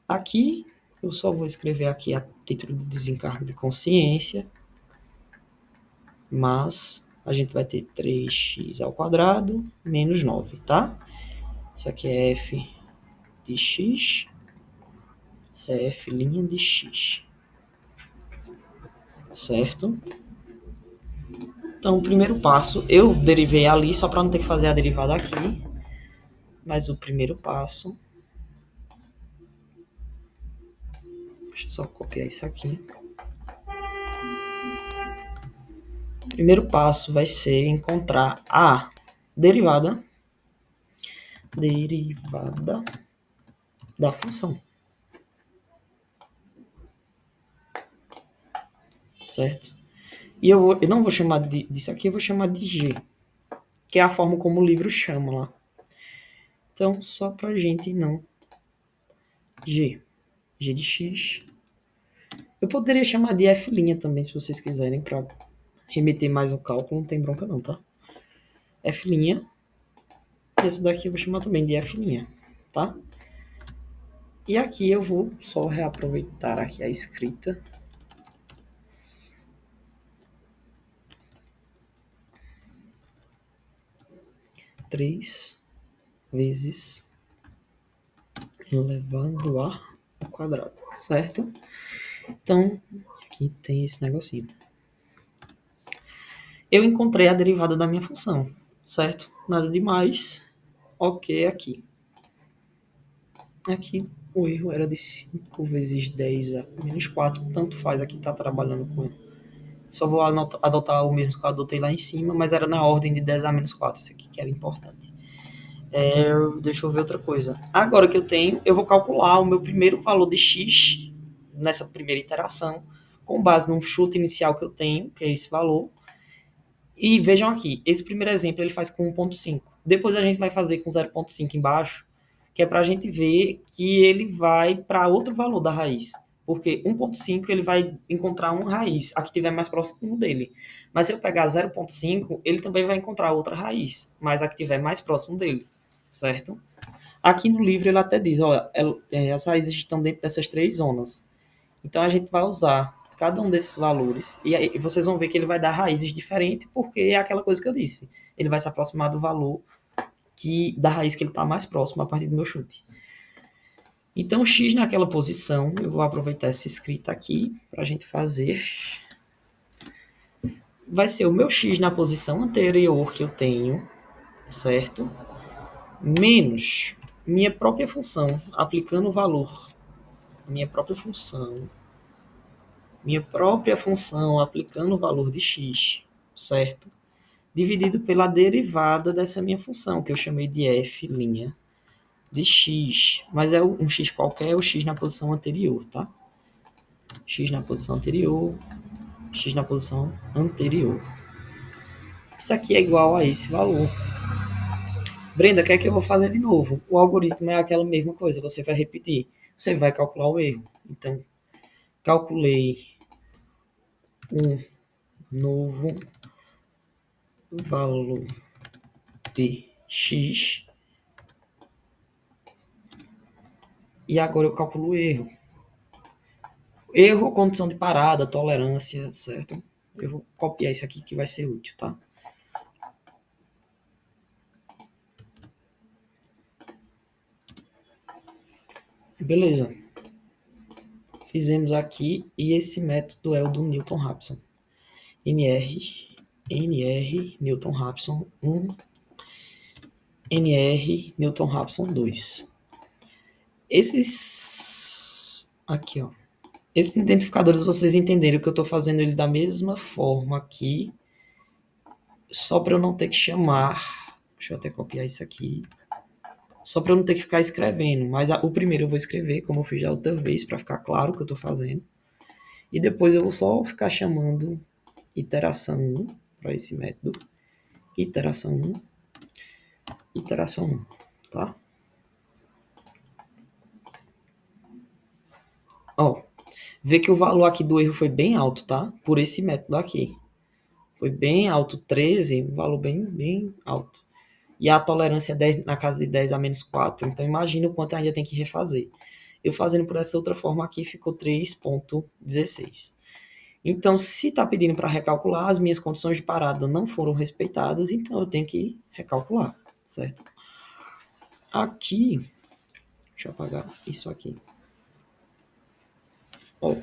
S1: Aqui, eu só vou escrever aqui a título de desencargo de consciência, mas a gente vai ter 3x ao quadrado menos 9, tá? Isso aqui é f de x, isso é f' de x, certo? Então, o primeiro passo, eu derivei ali só para não ter que fazer a derivada aqui, mas o primeiro passo, deixa eu só copiar isso aqui. O primeiro passo vai ser encontrar a derivada da função, certo? E eu não vou chamar disso aqui, eu vou chamar de g, que é a forma como o livro chama lá. Então, só pra gente não... G de x. Eu poderia chamar de f' também, se vocês quiserem, pra remeter mais o cálculo, não tem bronca não, tá? F'. E esse daqui eu vou chamar também de f', tá? E aqui eu vou só reaproveitar aqui a escrita. Três vezes elevado ao quadrado, certo? Então, aqui tem esse negocinho. Eu encontrei a derivada da minha função, certo? Nada demais. Ok, aqui. Aqui o erro era de 5 vezes 10 a menos 4, tanto faz, aqui tá trabalhando com... Só vou adotar o mesmo que eu adotei lá em cima, mas era na ordem de 10 a menos 4, isso aqui que era importante. Deixa eu ver outra coisa. Agora que eu tenho, eu vou calcular o meu primeiro valor de x nessa primeira iteração, com base num chute inicial que eu tenho, que é esse valor. E vejam aqui, esse primeiro exemplo ele faz com 1.5. Depois a gente vai fazer com 0.5 embaixo, que é para a gente ver que ele vai para outro valor da raiz. Porque 1.5 ele vai encontrar uma raiz, a que estiver mais próximo dele. Mas se eu pegar 0.5, ele também vai encontrar outra raiz, mas a que estiver mais próximo dele, certo? Aqui no livro ele até diz, olha, as raízes estão dentro dessas 3 zonas. Então a gente vai usar cada um desses valores e aí vocês vão ver que ele vai dar raízes diferentes, porque é aquela coisa que eu disse. Ele vai se aproximar do valor da raiz que ele está mais próximo a partir do meu chute. Então, x naquela posição, eu vou aproveitar essa escrita aqui para a gente fazer. Vai ser o meu x na posição anterior que eu tenho, certo? Menos minha própria função, aplicando o valor. Minha própria função aplicando o valor de x, certo? Dividido pela derivada dessa minha função, que eu chamei de f' de x, mas é um x qualquer, é o x na posição anterior, tá? X na posição anterior, x na posição anterior. Isso aqui é igual a esse valor. Brenda, quer que eu vou fazer de novo? O algoritmo é aquela mesma coisa, você vai repetir. Você vai calcular o erro. Então, calculei um novo valor de x e agora eu calculo o erro. Erro, condição de parada, tolerância, certo? Eu vou copiar isso aqui que vai ser útil, tá? Beleza. Fizemos aqui e esse método é o do Newton-Raphson. NR Newton-Raphson 1, NR Newton-Raphson 2. Esses aqui, ó. Esses identificadores vocês entenderam que eu estou fazendo ele da mesma forma aqui, só para eu não ter que chamar. Deixa eu até copiar isso aqui. Só para eu não ter que ficar escrevendo. Mas o primeiro eu vou escrever, como eu fiz da outra vez, para ficar claro o que eu estou fazendo. E depois eu vou só ficar chamando iteração 1 para esse método. Iteração 1. Iteração 1, tá? Ó, vê que o valor aqui do erro foi bem alto, tá? Por esse método aqui. Foi bem alto, 13, um valor bem alto. E a tolerância é 10, na casa de 10 a menos 4. Então imagina o quanto ainda tem que refazer. Eu fazendo por essa outra forma aqui ficou 3,16. Então, se está pedindo para recalcular, as minhas condições de parada não foram respeitadas, então eu tenho que recalcular, certo? Aqui, deixa eu apagar isso aqui. Ó,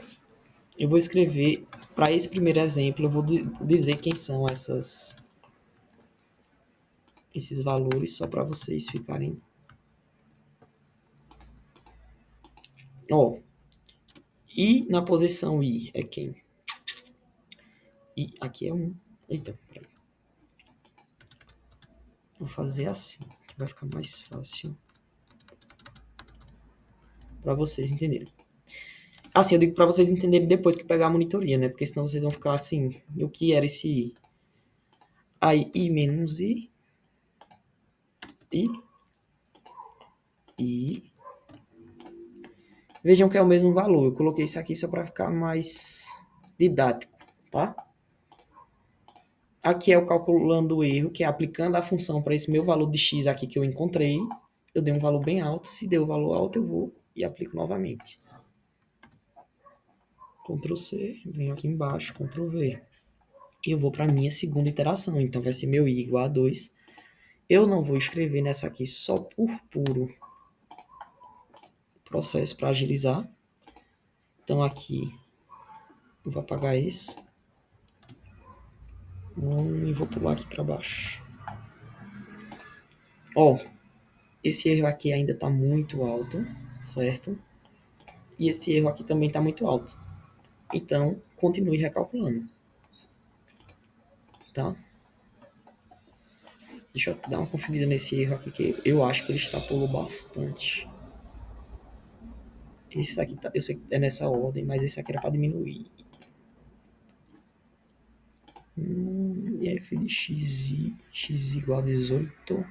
S1: eu vou escrever, para esse primeiro exemplo, eu vou dizer quem são esses valores, só para vocês ficarem... Ó, I na posição I é quem? I aqui é 1. Eita, peraí. Vou fazer assim, vai ficar mais fácil para vocês entenderem. Assim, eu digo para vocês entenderem depois que pegar a monitoria, né? Porque senão vocês vão ficar assim, o que era esse I? Aí, I menos I. I. Vejam que é o mesmo valor. Eu coloquei isso aqui só para ficar mais didático, tá? Aqui é o calculando o erro, que é aplicando a função para esse meu valor de x aqui que eu encontrei. Eu dei um valor bem alto. Se deu um valor alto, eu vou e aplico novamente. Ctrl C, venho aqui embaixo, Ctrl V. E eu vou para a minha segunda iteração. Então vai ser meu i igual a 2. Eu não vou escrever nessa aqui só por puro processo para agilizar. Então aqui eu vou apagar esse. E vou pular aqui para baixo. Ó, esse erro aqui ainda está muito alto, certo? E esse erro aqui também está muito alto. Então, continue recalculando. Tá? Deixa eu dar uma conferida nesse erro aqui, que eu acho que ele extrapolou bastante. Esse aqui, eu sei que é nessa ordem, mas esse aqui era para diminuir. F de x igual a 18.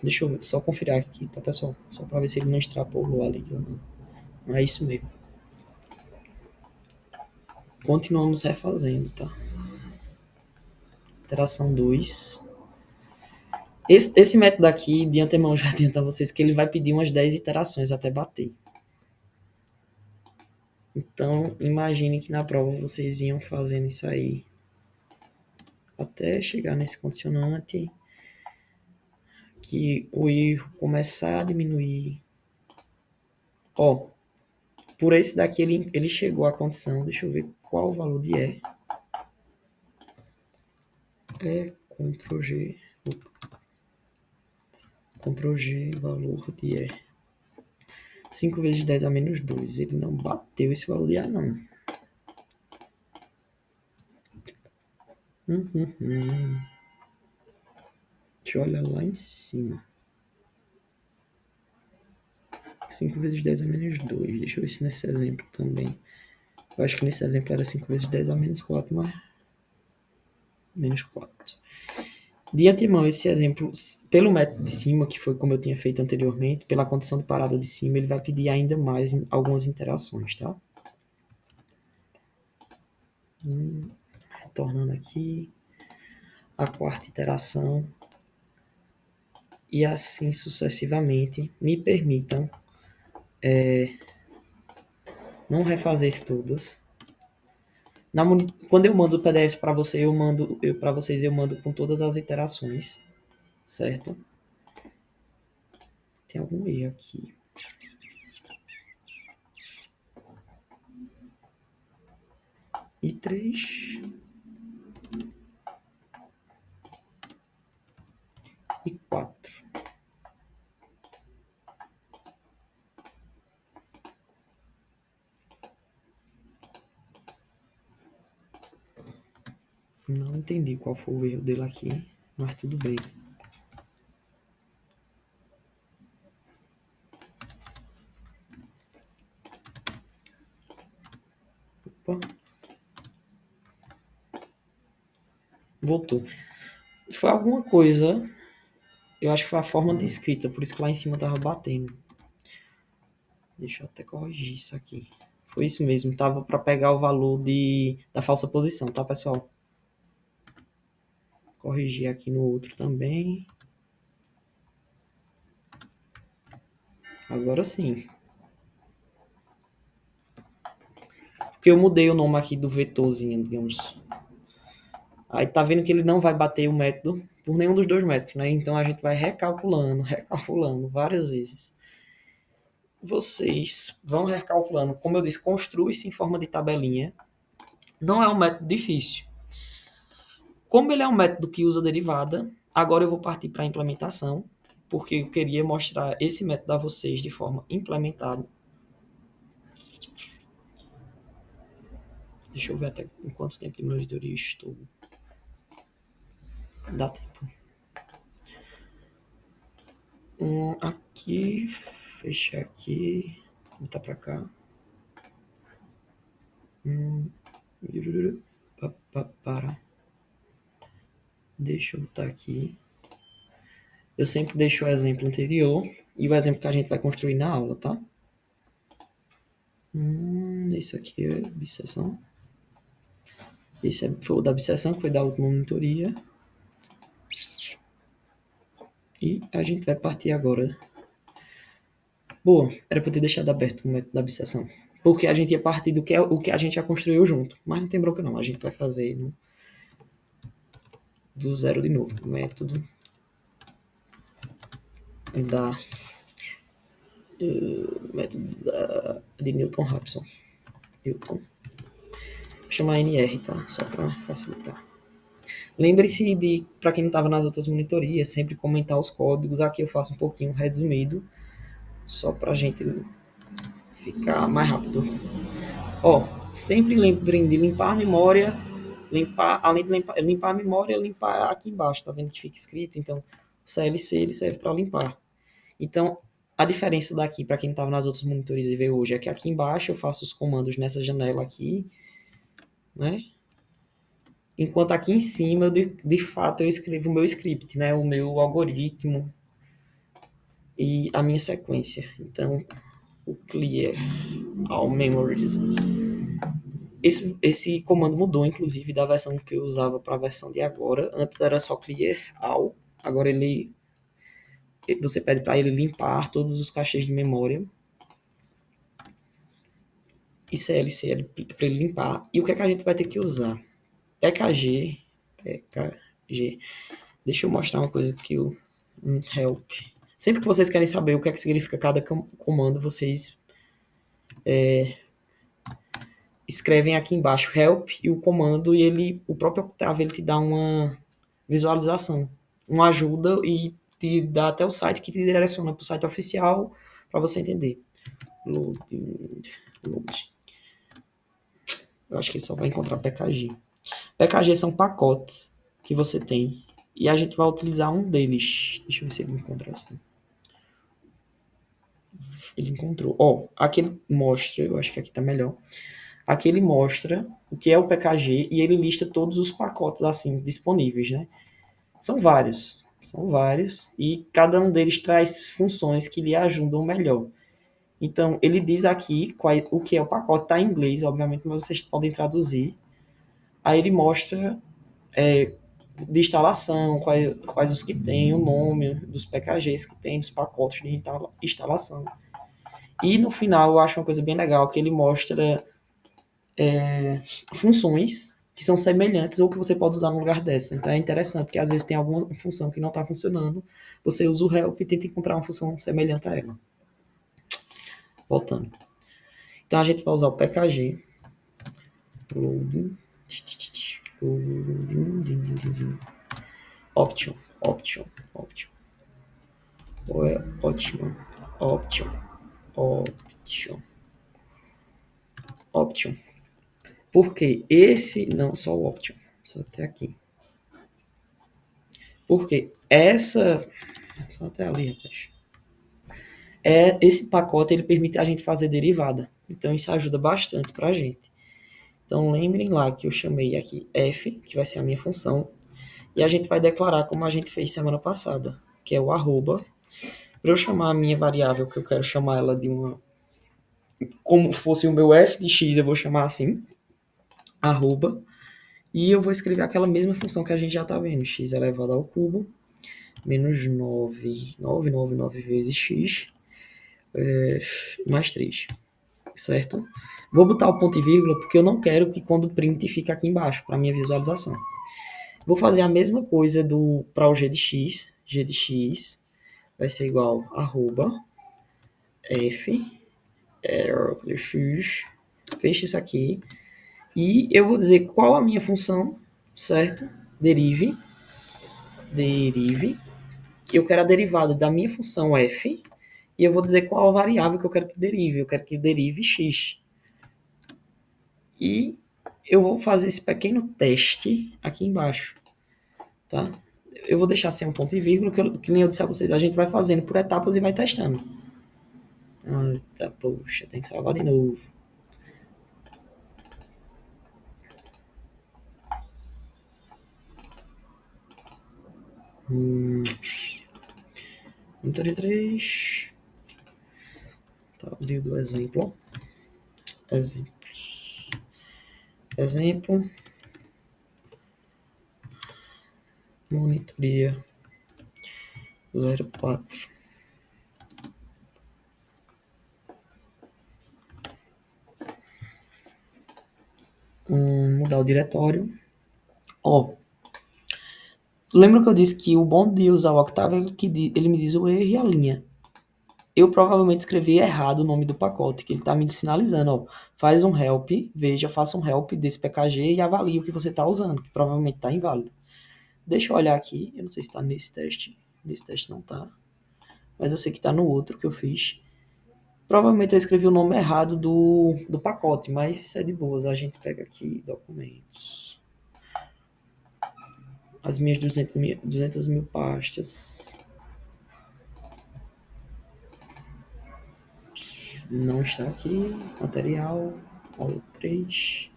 S1: Deixa eu só conferir aqui, tá, pessoal? Só para ver se ele não extrapolou ali ou não. Não é isso mesmo. Continuamos refazendo, tá? Iteração 2. Esse método aqui, de antemão, já adianta a vocês que ele vai pedir umas 10 iterações até bater. Então, imagine que na prova vocês iam fazendo isso aí até chegar nesse condicionante, que o erro começar a diminuir. Ó, por esse daqui ele chegou à condição, deixa eu ver qual o valor de E. É Ctrl G, Ctrl G, valor de E. 5 vezes 10 a menos 2. Ele não bateu esse valor de A, não. Deixa eu olhar lá em cima. 5 vezes 10 a menos 2. Deixa eu ver se nesse exemplo também. Eu acho que nesse exemplo era 5 vezes 10 a menos 4, mas menos 4. De antemão, esse exemplo, pelo método de cima, que foi como eu tinha feito anteriormente, pela condição de parada de cima, ele vai pedir ainda mais algumas interações, tá? Retornando aqui, a quarta iteração, e assim sucessivamente. Me permitam não refazer todas. Quando eu mando o PDF para você, para vocês eu mando com todas as iterações, certo? Tem algum erro aqui. E 3 e 4. Não entendi qual foi o erro dele aqui, mas tudo bem. Opa. Voltou. Foi alguma coisa, eu acho que foi a forma de escrita, por isso que lá em cima tava batendo. Deixa eu até corrigir isso aqui. Foi isso mesmo, tava para pegar o valor da falsa posição, tá, pessoal? Corrigir aqui no outro também. Agora sim. Porque eu mudei o nome aqui do vetorzinho, digamos. Aí tá vendo que ele não vai bater o método por nenhum dos dois métodos, né? Então a gente vai recalculando várias vezes. Vocês vão recalculando. Como eu disse, construi-se em forma de tabelinha. Não é um método difícil. Como ele é um método que usa derivada, agora eu vou partir para a implementação, porque eu queria mostrar esse método a vocês de forma implementada. Deixa eu ver até em quanto tempo de monitoria estou. Dá tempo. Aqui, fechar aqui, botar para cá. Para. Deixa eu botar aqui. Eu sempre deixo o exemplo anterior e o exemplo que a gente vai construir na aula, tá? Esse aqui é obsessão. Esse foi o da obsessão, que foi da última monitoria. E a gente vai partir agora. Boa, era pra eu ter deixado aberto o método da obsessão. Porque a gente ia partir do que, o que a gente já construiu junto. Mas não tem bronca não, a gente vai fazer do zero de novo. O método de Newton-Raphson. Newton. Vou chamar NR, tá? Só pra facilitar. Lembre-se de, para quem não estava nas outras monitorias, sempre comentar os códigos. Aqui eu faço um pouquinho resumido, só para a gente ficar mais rápido. Sempre lembrem de limpar a memória, além de limpar a memória, limpar aqui embaixo, tá vendo que fica escrito? Então, o CLC ele serve para limpar. Então, a diferença daqui, para quem estava nas outras monitorias e veio hoje, é que aqui embaixo eu faço os comandos nessa janela aqui, né? Enquanto aqui em cima, de fato, eu escrevo o meu script, né? O meu algoritmo e a minha sequência. Então, o clear all memories. Esse comando mudou, inclusive, da versão que eu usava para a versão de agora. Antes era só clear all. Agora você pede para ele limpar todos os cachês de memória. E CLC para ele limpar. E o que é que a gente vai ter que usar? PKG. Deixa eu mostrar uma coisa que o help. Sempre que vocês querem saber o que é que significa cada comando, vocês escrevem aqui embaixo help e o comando, e o próprio Octave ele te dá uma visualização, uma ajuda, e te dá até o site que te direciona para o site oficial para você entender. Load. Eu acho que ele só vai encontrar PKG. PKG são pacotes que você tem e a gente vai utilizar um deles. Deixa eu ver se ele encontra assim. Ele encontrou. Aqui ele mostra, eu acho que aqui tá melhor. Aqui ele mostra o que é o PKG e ele lista todos os pacotes assim disponíveis, né? São vários e cada um deles traz funções que lhe ajudam melhor. Então ele diz aqui o que é o pacote, está em inglês, obviamente, mas vocês podem traduzir. Aí ele mostra de instalação, quais os que tem, o nome dos PKGs que tem, dos pacotes de instalação. E no final eu acho uma coisa bem legal que ele mostra funções que são semelhantes ou que você pode usar no lugar dessa. Então é interessante que às vezes tem alguma função que não está funcionando, você usa o help e tenta encontrar uma função semelhante a ela. Voltando. Então a gente vai usar o PKG. Loading. Option. Option. Option. Option. Option. Option. Option. Porque esse, não, só o option, só até aqui. Porque essa, só até ali, rapaz. Esse pacote ele permite a gente fazer derivada. Então isso ajuda bastante pra gente. Então lembrem lá que eu chamei aqui f, que vai ser a minha função, e a gente vai declarar como a gente fez semana passada, que é o arroba. Para eu chamar a minha variável, que eu quero chamar ela de uma, como fosse o meu f de x, eu vou chamar assim, arroba, e eu vou escrever aquela mesma função que a gente já está vendo, x elevado ao cubo, menos 9 vezes x, mais 3, certo? Vou botar o ponto e vírgula porque eu não quero que quando print fique aqui embaixo, para minha visualização. Vou fazer a mesma coisa para o g de x vai ser igual arroba f de x, fecha isso aqui, e eu vou dizer qual a minha função, certo? Derive, eu quero a derivada da minha função f, e eu vou dizer qual a variável que eu quero que derive, eu quero que derive x. E eu vou fazer esse pequeno teste aqui embaixo, tá? Eu vou deixar sem um ponto e vírgula, que nem eu disse a vocês, a gente vai fazendo por etapas e vai testando. Tá, poxa, tem que salvar de novo. Monitor 3. Tá, li do exemplo. Exemplo. Monitoria 04. Mudar o diretório. Ó, lembra que eu disse que o bom de usar o Octave é que ele me diz o erro e a linha. Eu provavelmente escrevi errado o nome do pacote, que ele está me sinalizando, ó, faz um help, veja, faça um help desse PKG e avalie o que você está usando, que provavelmente está inválido. Deixa eu olhar aqui, eu não sei se está nesse teste não está, mas eu sei que está no outro que eu fiz. Provavelmente eu escrevi o nome errado do pacote, mas é de boas, a gente pega aqui documentos. As minhas 200 mil pastas. Não está aqui. Material, aula 3.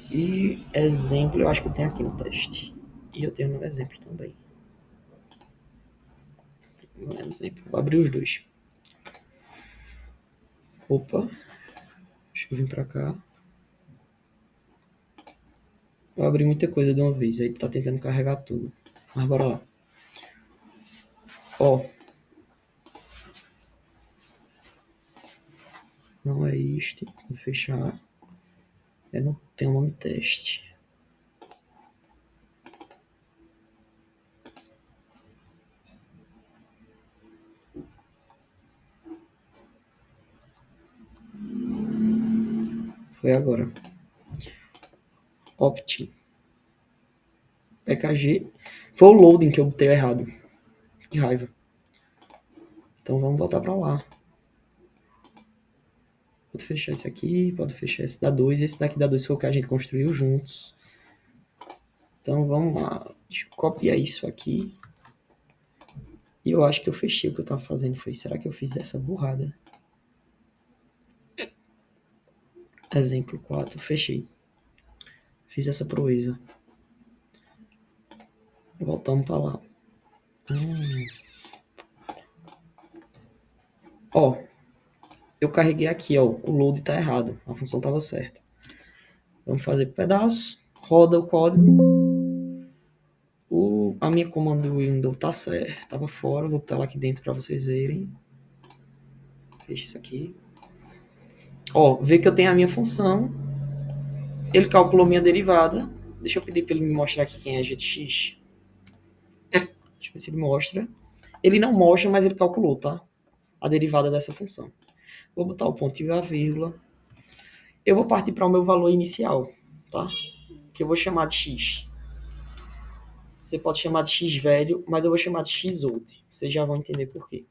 S1: E exemplo, eu acho que eu tenho aqui no teste. E eu tenho no exemplo também. No exemplo, vou abrir os dois. Opa. Deixa eu vir pra cá. Eu abri muita coisa de uma vez, aí tá tentando carregar tudo. Mas bora lá. Ó. Não é este. Vou fechar. Não tem o nome teste. Foi agora. Opt. PKG. Foi o loading que eu botei errado. Que raiva. Então vamos voltar pra lá. Pode fechar esse aqui, pode fechar esse da 2. Esse daqui da 2 foi o que a gente construiu juntos. Então vamos lá. Deixa eu copiar isso aqui. E eu acho que eu fechei o que eu tava fazendo. Será que eu fiz essa burrada? Exemplo 4, fechei. Fiz essa proeza. Voltamos para lá. Ó, eu carreguei aqui, ó, o load tá errado, a função tava certa. Vamos fazer pedaço, roda o código. A minha comando window tá certa, tava fora, vou botar ela aqui dentro para vocês verem. Fecha isso aqui. Ó, vê que eu tenho a minha função. Ele calculou minha derivada. Deixa eu pedir para ele me mostrar aqui quem é g de x. Deixa eu ver se ele mostra. Ele não mostra, mas ele calculou, tá? A derivada dessa função. Vou botar o ponto e a vírgula. Eu vou partir para o meu valor inicial, tá? Que eu vou chamar de x. Você pode chamar de x velho, mas eu vou chamar de x old. Vocês já vão entender por quê.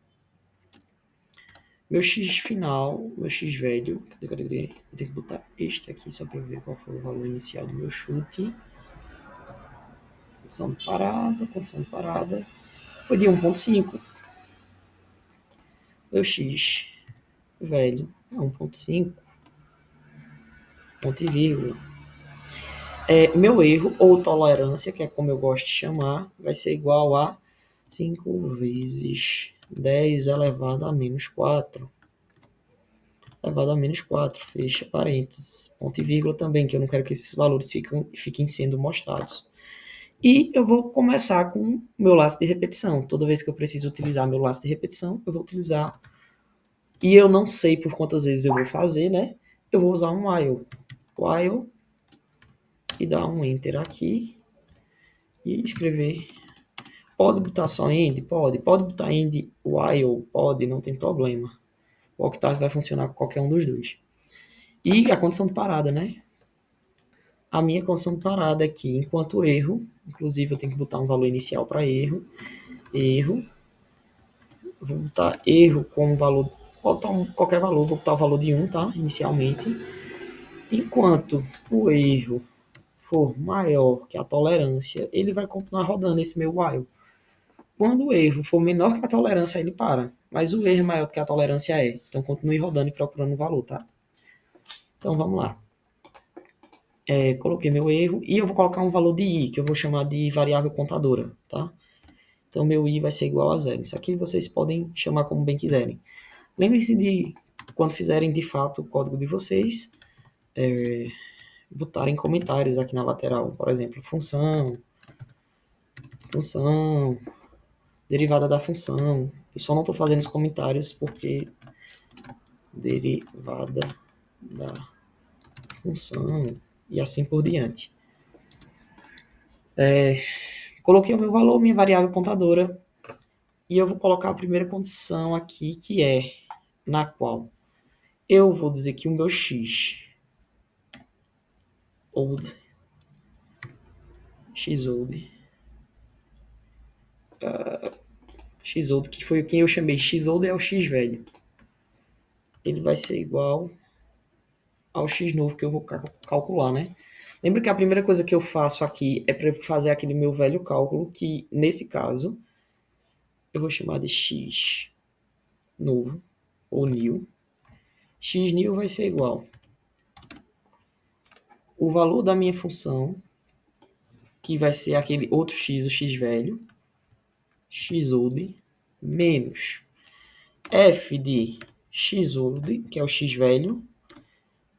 S1: Meu x final, meu x velho. Cadê? Eu tenho que botar este aqui só para ver qual foi o valor inicial do meu chute. Condição de parada. Foi de 1.5. Meu x velho é 1.5. Ponto e vírgula. Meu erro, ou tolerância, que é como eu gosto de chamar, vai ser igual a 5 vezes 10 elevado a menos 4. Elevado a menos 4, fecha parênteses. Ponto e vírgula também, que eu não quero que esses valores fiquem sendo mostrados. E eu vou começar com meu laço de repetição. Toda vez que eu preciso utilizar meu laço de repetição, eu vou utilizar. E eu não sei por quantas vezes eu vou fazer, né? Eu vou usar um while. While. E dar um enter aqui. E escrever. Pode botar só end? Pode. Pode botar end while? Pode, não tem problema. O Octave vai funcionar com qualquer um dos dois. E a condição de parada, né? A minha condição de parada aqui, enquanto erro, inclusive eu tenho que botar um valor inicial para erro. Erro. Vou botar erro como valor. Pode botar qualquer valor, vou botar o valor de 1, tá? Inicialmente. Enquanto o erro for maior que a tolerância, ele vai continuar rodando esse meu while. Quando o erro for menor que a tolerância, ele para. Mas o erro é maior do que a tolerância é. Então continue rodando e procurando o valor, tá? Então vamos lá. Coloquei meu erro e eu vou colocar um valor de i, que eu vou chamar de variável contadora, tá? Então meu i vai ser igual a 0. Isso aqui vocês podem chamar como bem quiserem. Lembre-se de, quando fizerem de fato o código de vocês, botarem comentários aqui na lateral. Por exemplo, função, derivada da função. Eu só não estou fazendo os comentários porque derivada da função e assim por diante. Coloquei o meu valor, minha variável contadora, e eu vou colocar a primeira condição aqui, que é na qual eu vou dizer que o meu x old, que foi quem eu chamei x old, é o x velho. Ele vai ser igual ao x novo que eu vou calcular, né? Lembra que a primeira coisa que eu faço aqui é para fazer aquele meu velho cálculo, que nesse caso eu vou chamar de x novo, ou new. X new vai ser igual o valor da minha função, que vai ser aquele outro x, o x velho, x old, menos f de x old, que é o x velho,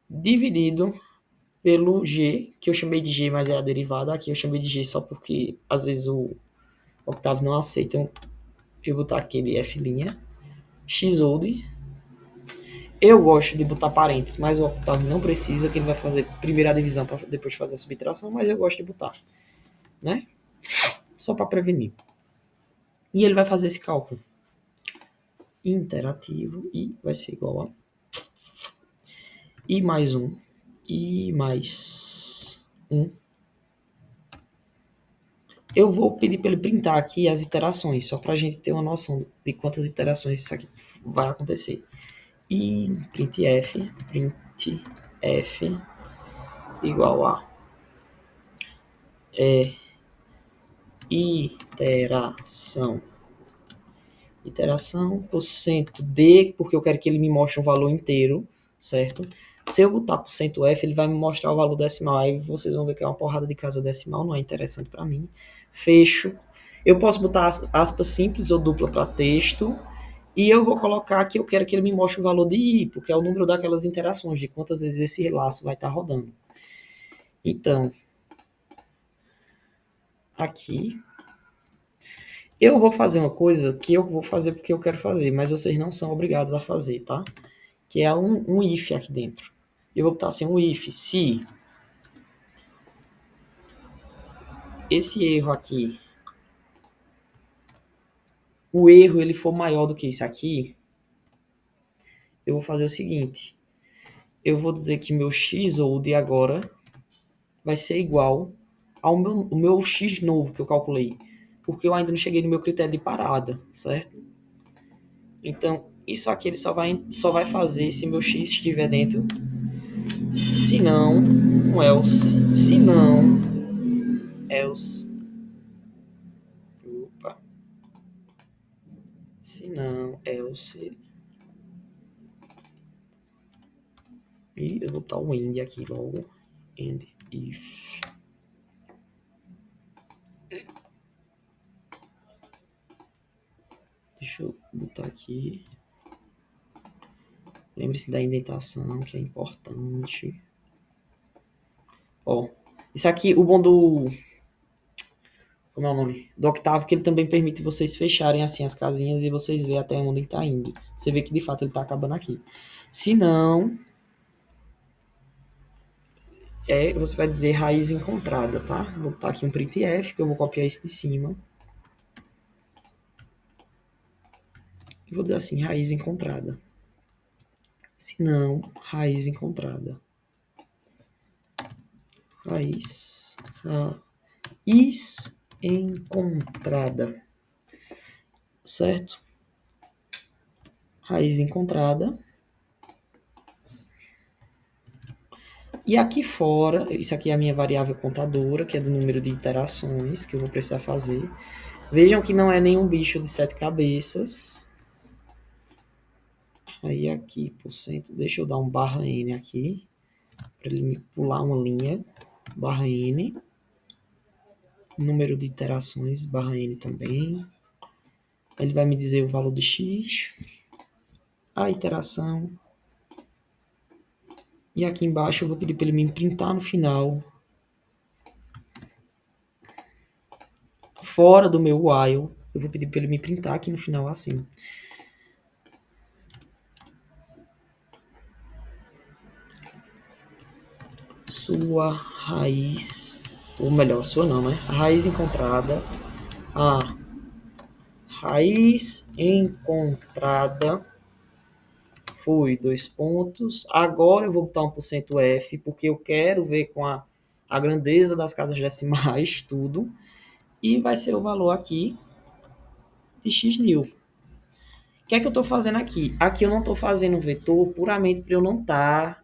S1: dividido pelo g, que eu chamei de g, mas é a derivada. Aqui eu chamei de g só porque às vezes o Octave não aceita. Então eu botar aquele f', x old. Eu gosto de botar parênteses, mas o Octave não precisa, que ele vai fazer primeiro a divisão para depois fazer a subtração, mas eu gosto de botar, né? Só para prevenir. E ele vai fazer esse cálculo interativo e vai ser igual a i mais 1, i mais 1. Eu vou pedir para ele printar aqui as iterações, só para a gente ter uma noção de quantas iterações isso aqui vai acontecer. E printf igual a iteração % d, porque eu quero que ele me mostre um valor inteiro, certo? Se eu botar %F, ele vai me mostrar o valor decimal. Aí vocês vão ver que é uma porrada de casa decimal, não é interessante para mim. Fecho. Eu posso botar aspas simples ou dupla para texto. E eu vou colocar que eu quero que ele me mostre o valor de I, porque é o número daquelas interações, de quantas vezes esse laço vai estar rodando. Então, aqui, eu vou fazer uma coisa que eu vou fazer porque eu quero fazer, mas vocês não são obrigados a fazer, tá? Que é um if aqui dentro. Eu vou botar assim, um if, se esse erro aqui, o erro ele for maior do que isso aqui, eu vou fazer o seguinte, eu vou dizer que meu x-old agora vai ser igual ao meu x novo que eu calculei, porque eu ainda não cheguei no meu critério de parada, certo? Então, isso aqui ele só vai fazer se meu x estiver dentro, se não, um else, se não, else, opa, se não, else, e eu vou botar o end aqui logo, end if. Deixa eu botar aqui. Lembre-se da indentação, que é importante. Ó, isso aqui, o bom do... Como é o nome? Do Octavo, que ele também permite vocês fecharem assim as casinhas e vocês verem até onde ele tá indo. Você vê que de fato ele tá acabando aqui. Se não, você vai dizer raiz encontrada, tá? Vou botar aqui um printf, que eu vou copiar isso de cima. E vou dizer assim, raiz encontrada. Se não, raiz encontrada. Raiz encontrada. Certo? Raiz encontrada. E aqui fora, isso aqui é a minha variável contadora, que é do número de iterações que eu vou precisar fazer. Vejam que não é nenhum bicho de 7 cabeças. Aí aqui, %, deixa eu dar um /n aqui, para ele me pular uma linha, /n. Número de iterações, /n também. Ele vai me dizer o valor de x, a iteração. E aqui embaixo eu vou pedir para ele me printar no final, fora do meu while, eu vou pedir para ele me printar aqui no final assim. Sua raiz, ou melhor, sua não, né? A raiz encontrada. A raiz encontrada foi 2 pontos. Agora eu vou botar um %F, porque eu quero ver com a grandeza das casas decimais, tudo. E vai ser o valor aqui de x_new. O que é que eu estou fazendo aqui? Aqui eu não estou fazendo um vetor puramente para eu não estar,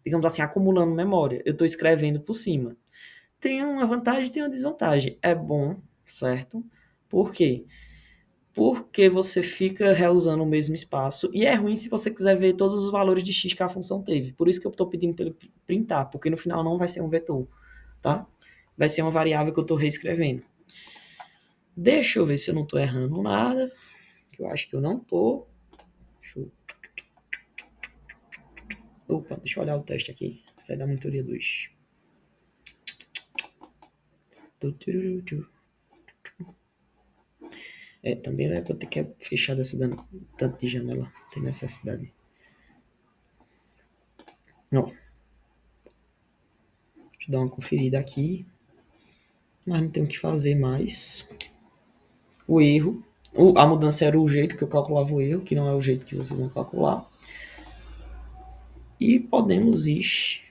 S1: digamos assim, acumulando memória. Eu estou escrevendo por cima. Tem uma vantagem e tem uma desvantagem. É bom, certo? Por quê? Porque você fica reusando o mesmo espaço. E é ruim se você quiser ver todos os valores de x que a função teve. Por isso que eu estou pedindo para ele printar, porque no final não vai ser um vetor, tá? Vai ser uma variável que eu estou reescrevendo. Deixa eu ver se eu não estou errando nada. Que eu acho que eu não estou. Opa, deixa eu olhar o teste aqui. Sai da monitoria 2. Também é pra ter que fechar dessa tanto de janela. Não tem necessidade. Ó. Deixa eu dar uma conferida aqui. Mas não tem o que fazer mais. O erro. A mudança era o jeito que eu calculava o erro, que não é o jeito que vocês vão calcular. E podemos ir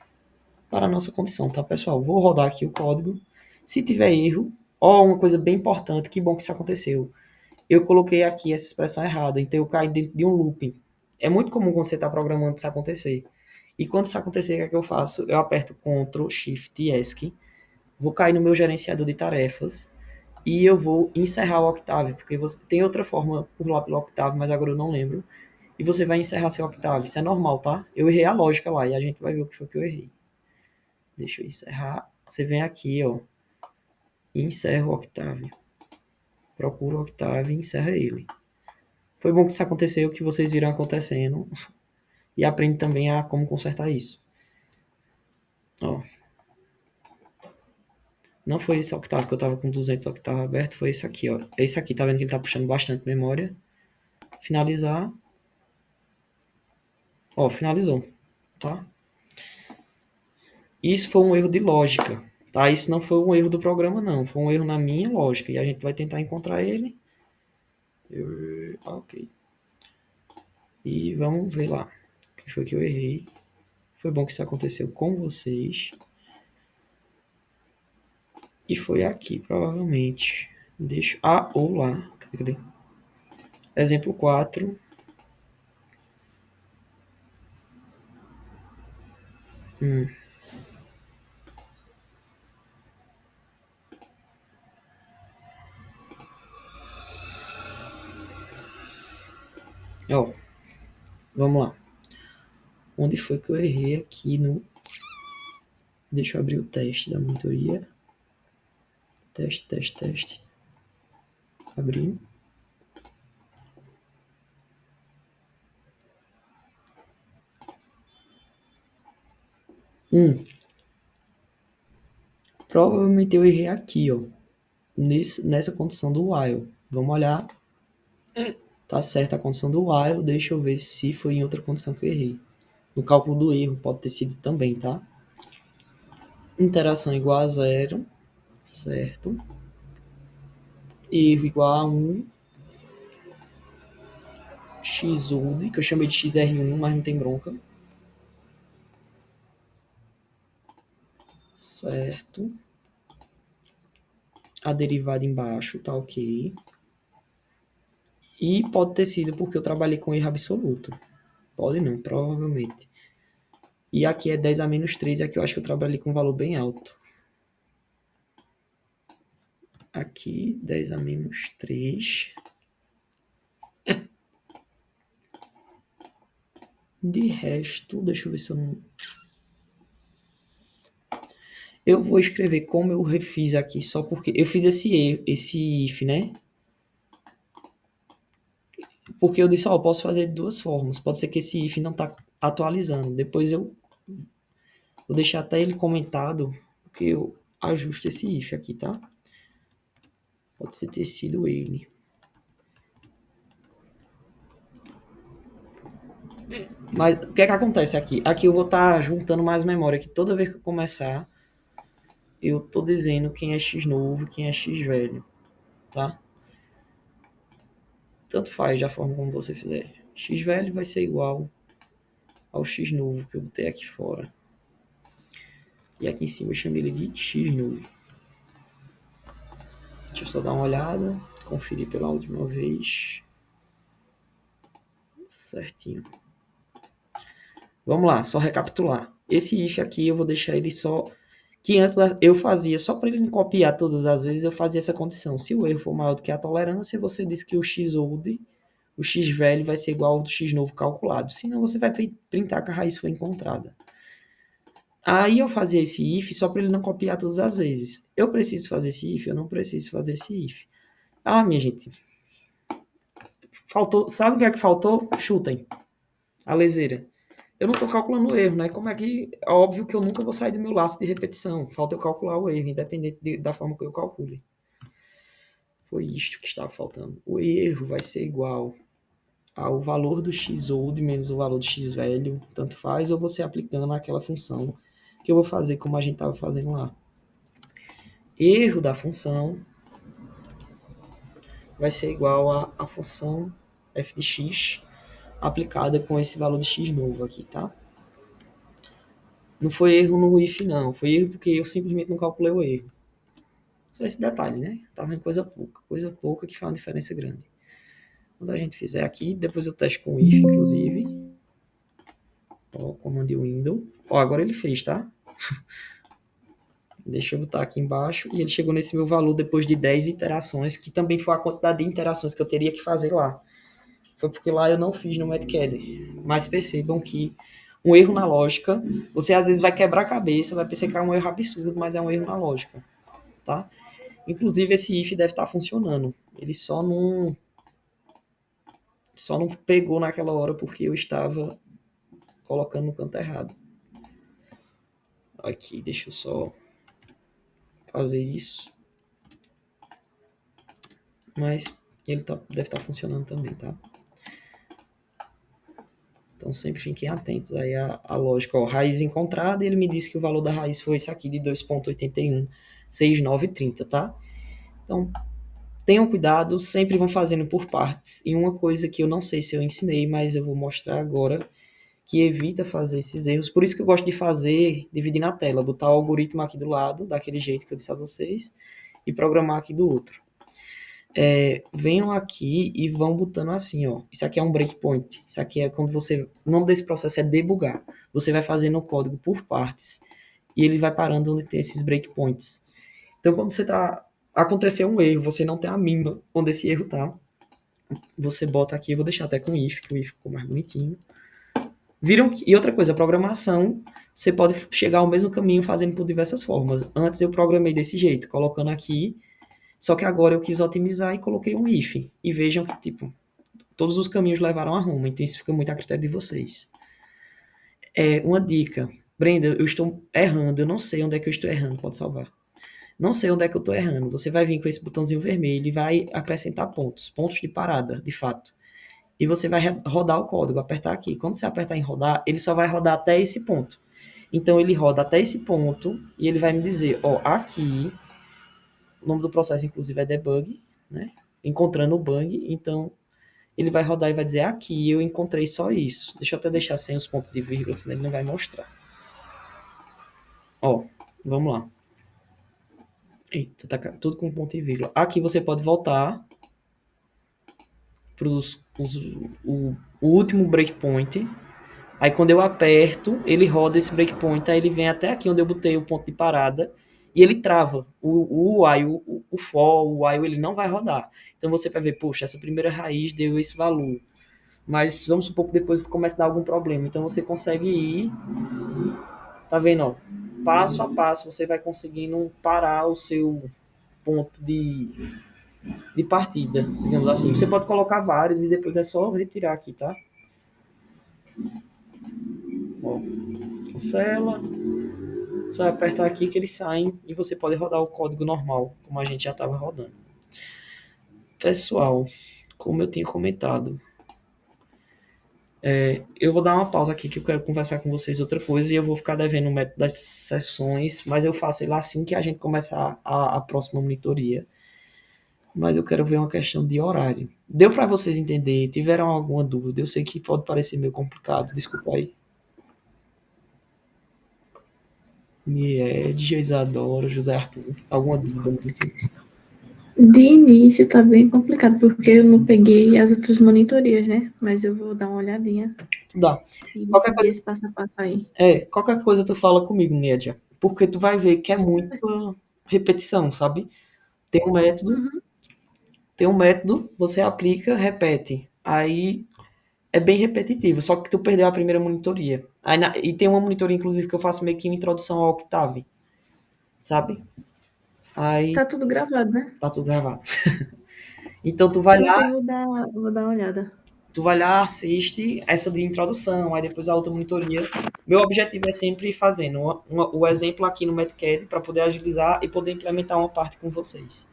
S1: para a nossa condição, tá, pessoal? Vou rodar aqui o código. Se tiver erro, uma coisa bem importante, que bom que isso aconteceu. Eu coloquei aqui essa expressão errada, então eu caí dentro de um looping. É muito comum quando você está programando isso acontecer. E quando isso acontecer, o que é que eu faço? Eu aperto Ctrl, Shift e ESC, vou cair no meu gerenciador de tarefas e eu vou encerrar o Octave, porque tem outra forma por lá pelo Octave, mas agora eu não lembro, e você vai encerrar seu octave. Isso é normal, tá? Eu errei a lógica lá e a gente vai ver o que foi que eu errei. Deixa eu encerrar. Você vem aqui, ó, e encerra o octave. Procura o octave e encerra ele. Foi bom que isso aconteceu, que vocês viram acontecendo e aprende também a como consertar isso. Ó, não foi esse octave que eu tava com 200 octavos aberto, foi esse aqui, ó. Esse aqui, tá vendo que ele tá puxando bastante memória. Finalizar. Ó, finalizou, tá? Isso foi um erro de lógica, tá? Isso não foi um erro do programa, não. Foi um erro na minha lógica. E a gente vai tentar encontrar ele. Ok. E vamos ver lá. O que foi que eu errei? Foi bom que isso aconteceu com vocês. E foi aqui, provavelmente. Deixa. Ah, ou lá. Cadê? Exemplo 4. Ó, vamos lá. Onde foi que eu errei aqui no. Deixa eu abrir o teste da monitoria. Teste. Abrir. Provavelmente eu errei aqui, ó. Nessa condição do while. Vamos olhar. Tá certa a condição do while. Deixa eu ver se foi em outra condição que eu errei. No cálculo do erro pode ter sido também, tá? Interação igual a 0. Certo. Erro igual a 1. Xold, que eu chamei de XR1, mas não tem bronca. Certo. A derivada embaixo, tá ok. E pode ter sido porque eu trabalhei com erro absoluto. Pode não, provavelmente. E aqui é 10 a menos 3, aqui eu acho que eu trabalhei com um valor bem alto. Aqui, 10 a menos 3. De resto, deixa eu ver se eu não... Eu vou escrever como eu refiz aqui, só porque eu fiz esse if, né? Porque eu disse, ó, eu posso fazer de duas formas. Pode ser que esse if não tá atualizando. Depois eu vou deixar até ele comentado, porque eu ajusto esse if aqui, tá? Pode ser ter sido ele. Mas o que é que acontece aqui? Aqui eu vou estar juntando mais memória, que toda vez que eu começar, eu tô dizendo quem é x novo e quem é x velho, tá? Tanto faz da forma como você fizer. X velho vai ser igual ao x novo que eu botei aqui fora. E aqui em cima eu chamei ele de x novo. Deixa eu só dar uma olhada, conferir pela última vez. Certinho. Vamos lá, só recapitular. Esse if aqui eu vou deixar ele só... Que antes eu fazia, só para ele não copiar todas as vezes, eu fazia essa condição. Se o erro for maior do que a tolerância, você diz que o xold, o x velho, vai ser igual ao do x novo calculado. Senão você vai printar que a raiz foi encontrada. Aí eu fazia esse if só para ele não copiar todas as vezes. Eu preciso fazer esse if? Eu não preciso fazer esse if. Ah, minha gente. Faltou. Sabe o que é que faltou? Chutem. A leseira. Eu não estou calculando o erro, né? Como é que... É óbvio que eu nunca vou sair do meu laço de repetição. Falta eu calcular o erro, independente da forma que eu calcule. Foi isto que estava faltando. O erro vai ser igual ao valor do xold menos o valor do x velho, tanto faz, ou você aplicando aquela função que eu vou fazer como a gente estava fazendo lá. Erro da função vai ser igual a função f de x aplicada com esse valor de x novo aqui, tá? Não foi erro no if, não. Foi erro porque eu simplesmente não calculei o erro. Só esse detalhe, né? Tava em coisa pouca. Coisa pouca que faz uma diferença grande. Quando a gente fizer aqui, depois eu testo com o if, inclusive. Ó, comando window. Ó, agora ele fez, tá? Deixa eu botar aqui embaixo. E ele chegou nesse meu valor depois de 10 iterações, que também foi a quantidade de interações que eu teria que fazer lá. foi porque lá eu não fiz no Metcad. Mas percebam que um erro na lógica, você às vezes vai quebrar a cabeça, vai pensar que é um erro absurdo, mas é um erro na lógica, tá? Inclusive esse if deve estar funcionando. Ele só não pegou naquela hora porque eu estava colocando no canto errado. Aqui, deixa eu só fazer isso. Mas ele deve estar funcionando também, tá? Então sempre fiquem atentos aí à lógica. Ó, raiz encontrada, e ele me disse que o valor da raiz foi esse aqui de 2,816930, tá? Então, tenham cuidado, sempre vão fazendo por partes. E uma coisa que eu não sei se eu ensinei, mas eu vou mostrar agora, que evita fazer esses erros. Por isso que eu gosto de fazer, dividir na tela, botar o algoritmo aqui do lado, daquele jeito que eu disse a vocês, e programar aqui do outro. Venham aqui e vão botando assim, ó. Isso aqui é um breakpoint. Isso aqui é quando você... O nome desse processo é debugar. Você vai fazendo o código por partes e ele vai parando onde tem esses breakpoints. Então, quando você tá... Aconteceu um erro, você não tem a mínima onde esse erro tá. Você bota aqui, eu vou deixar até com if, que o if ficou mais bonitinho. Viram que... E outra coisa, a programação, você pode chegar ao mesmo caminho fazendo por diversas formas. Antes eu programei desse jeito, colocando aqui. Só que agora eu quis otimizar e coloquei um if. E vejam que, tipo, todos os caminhos levaram a Roma. Então isso fica muito a critério de vocês. Uma dica. Brenda, eu estou errando. Eu não sei onde é que eu estou errando. Pode salvar. Não sei onde é que eu estou errando. Você vai vir com esse botãozinho vermelho e vai acrescentar pontos. Pontos de parada, de fato. E você vai rodar o código, apertar aqui. Quando você apertar em rodar, ele só vai rodar até esse ponto. Então ele roda até esse ponto e ele vai me dizer, ó, aqui... O nome do processo, inclusive, é debug, né? Encontrando o bug. Então, ele vai rodar e vai dizer, aqui eu encontrei só isso. Deixa eu até deixar sem os pontos e vírgulas, senão ele não vai mostrar. Ó, vamos lá. Eita, tá tudo com ponto e vírgula. Aqui você pode voltar para o último breakpoint. Aí quando eu aperto, ele roda esse breakpoint, aí ele vem até aqui onde eu botei o ponto de parada e ele trava. O while, o for, o while, ele não vai rodar. Então você vai ver, poxa, essa primeira raiz deu esse valor. Mas vamos supor que depois comece a dar algum problema. Então você consegue ir, tá vendo, ó? Passo a passo você vai conseguindo parar o seu ponto de partida, digamos assim. Você pode colocar vários e depois é só retirar aqui, tá? Ó, cancela. Só apertar aqui que eles saem e você pode rodar o código normal, como a gente já estava rodando. Pessoal, como eu tinha comentado, eu vou dar uma pausa aqui que eu quero conversar com vocês outra coisa e eu vou ficar devendo o método das sessões, mas eu faço ele assim que a gente começar a próxima monitoria. Mas eu quero ver uma questão de horário. Deu para vocês entender? Tiveram alguma dúvida? Eu sei que pode parecer meio complicado, desculpa aí. Nied, Isadora, José Arthur. Alguma dúvida?
S3: De início tá bem complicado, porque eu não peguei as outras monitorias, né? Mas eu vou dar uma olhadinha
S1: Dá.
S3: e
S1: Qualquer
S3: seguir
S1: coisa,
S3: esse passo a passo aí.
S1: qualquer coisa tu fala comigo, Niedia. Porque tu vai ver que é muita repetição, sabe? Tem um método,
S3: Uhum.
S1: você aplica, repete. Aí é bem repetitivo, só que tu perdeu a primeira monitoria. E tem uma monitoria, inclusive, que eu faço meio que uma introdução ao Octave, sabe? Aí
S3: Tá tudo gravado, né?
S1: tá tudo gravado. Então tu vai
S3: Pronto,
S1: lá,
S3: eu vou dar uma olhada.
S1: assiste essa de introdução, aí depois a outra monitoria. Meu objetivo é sempre ir fazendo o exemplo aqui no Metcad para poder agilizar e poder implementar uma parte com vocês.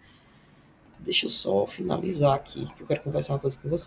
S1: Deixa eu só finalizar aqui, que eu quero conversar uma coisa com vocês.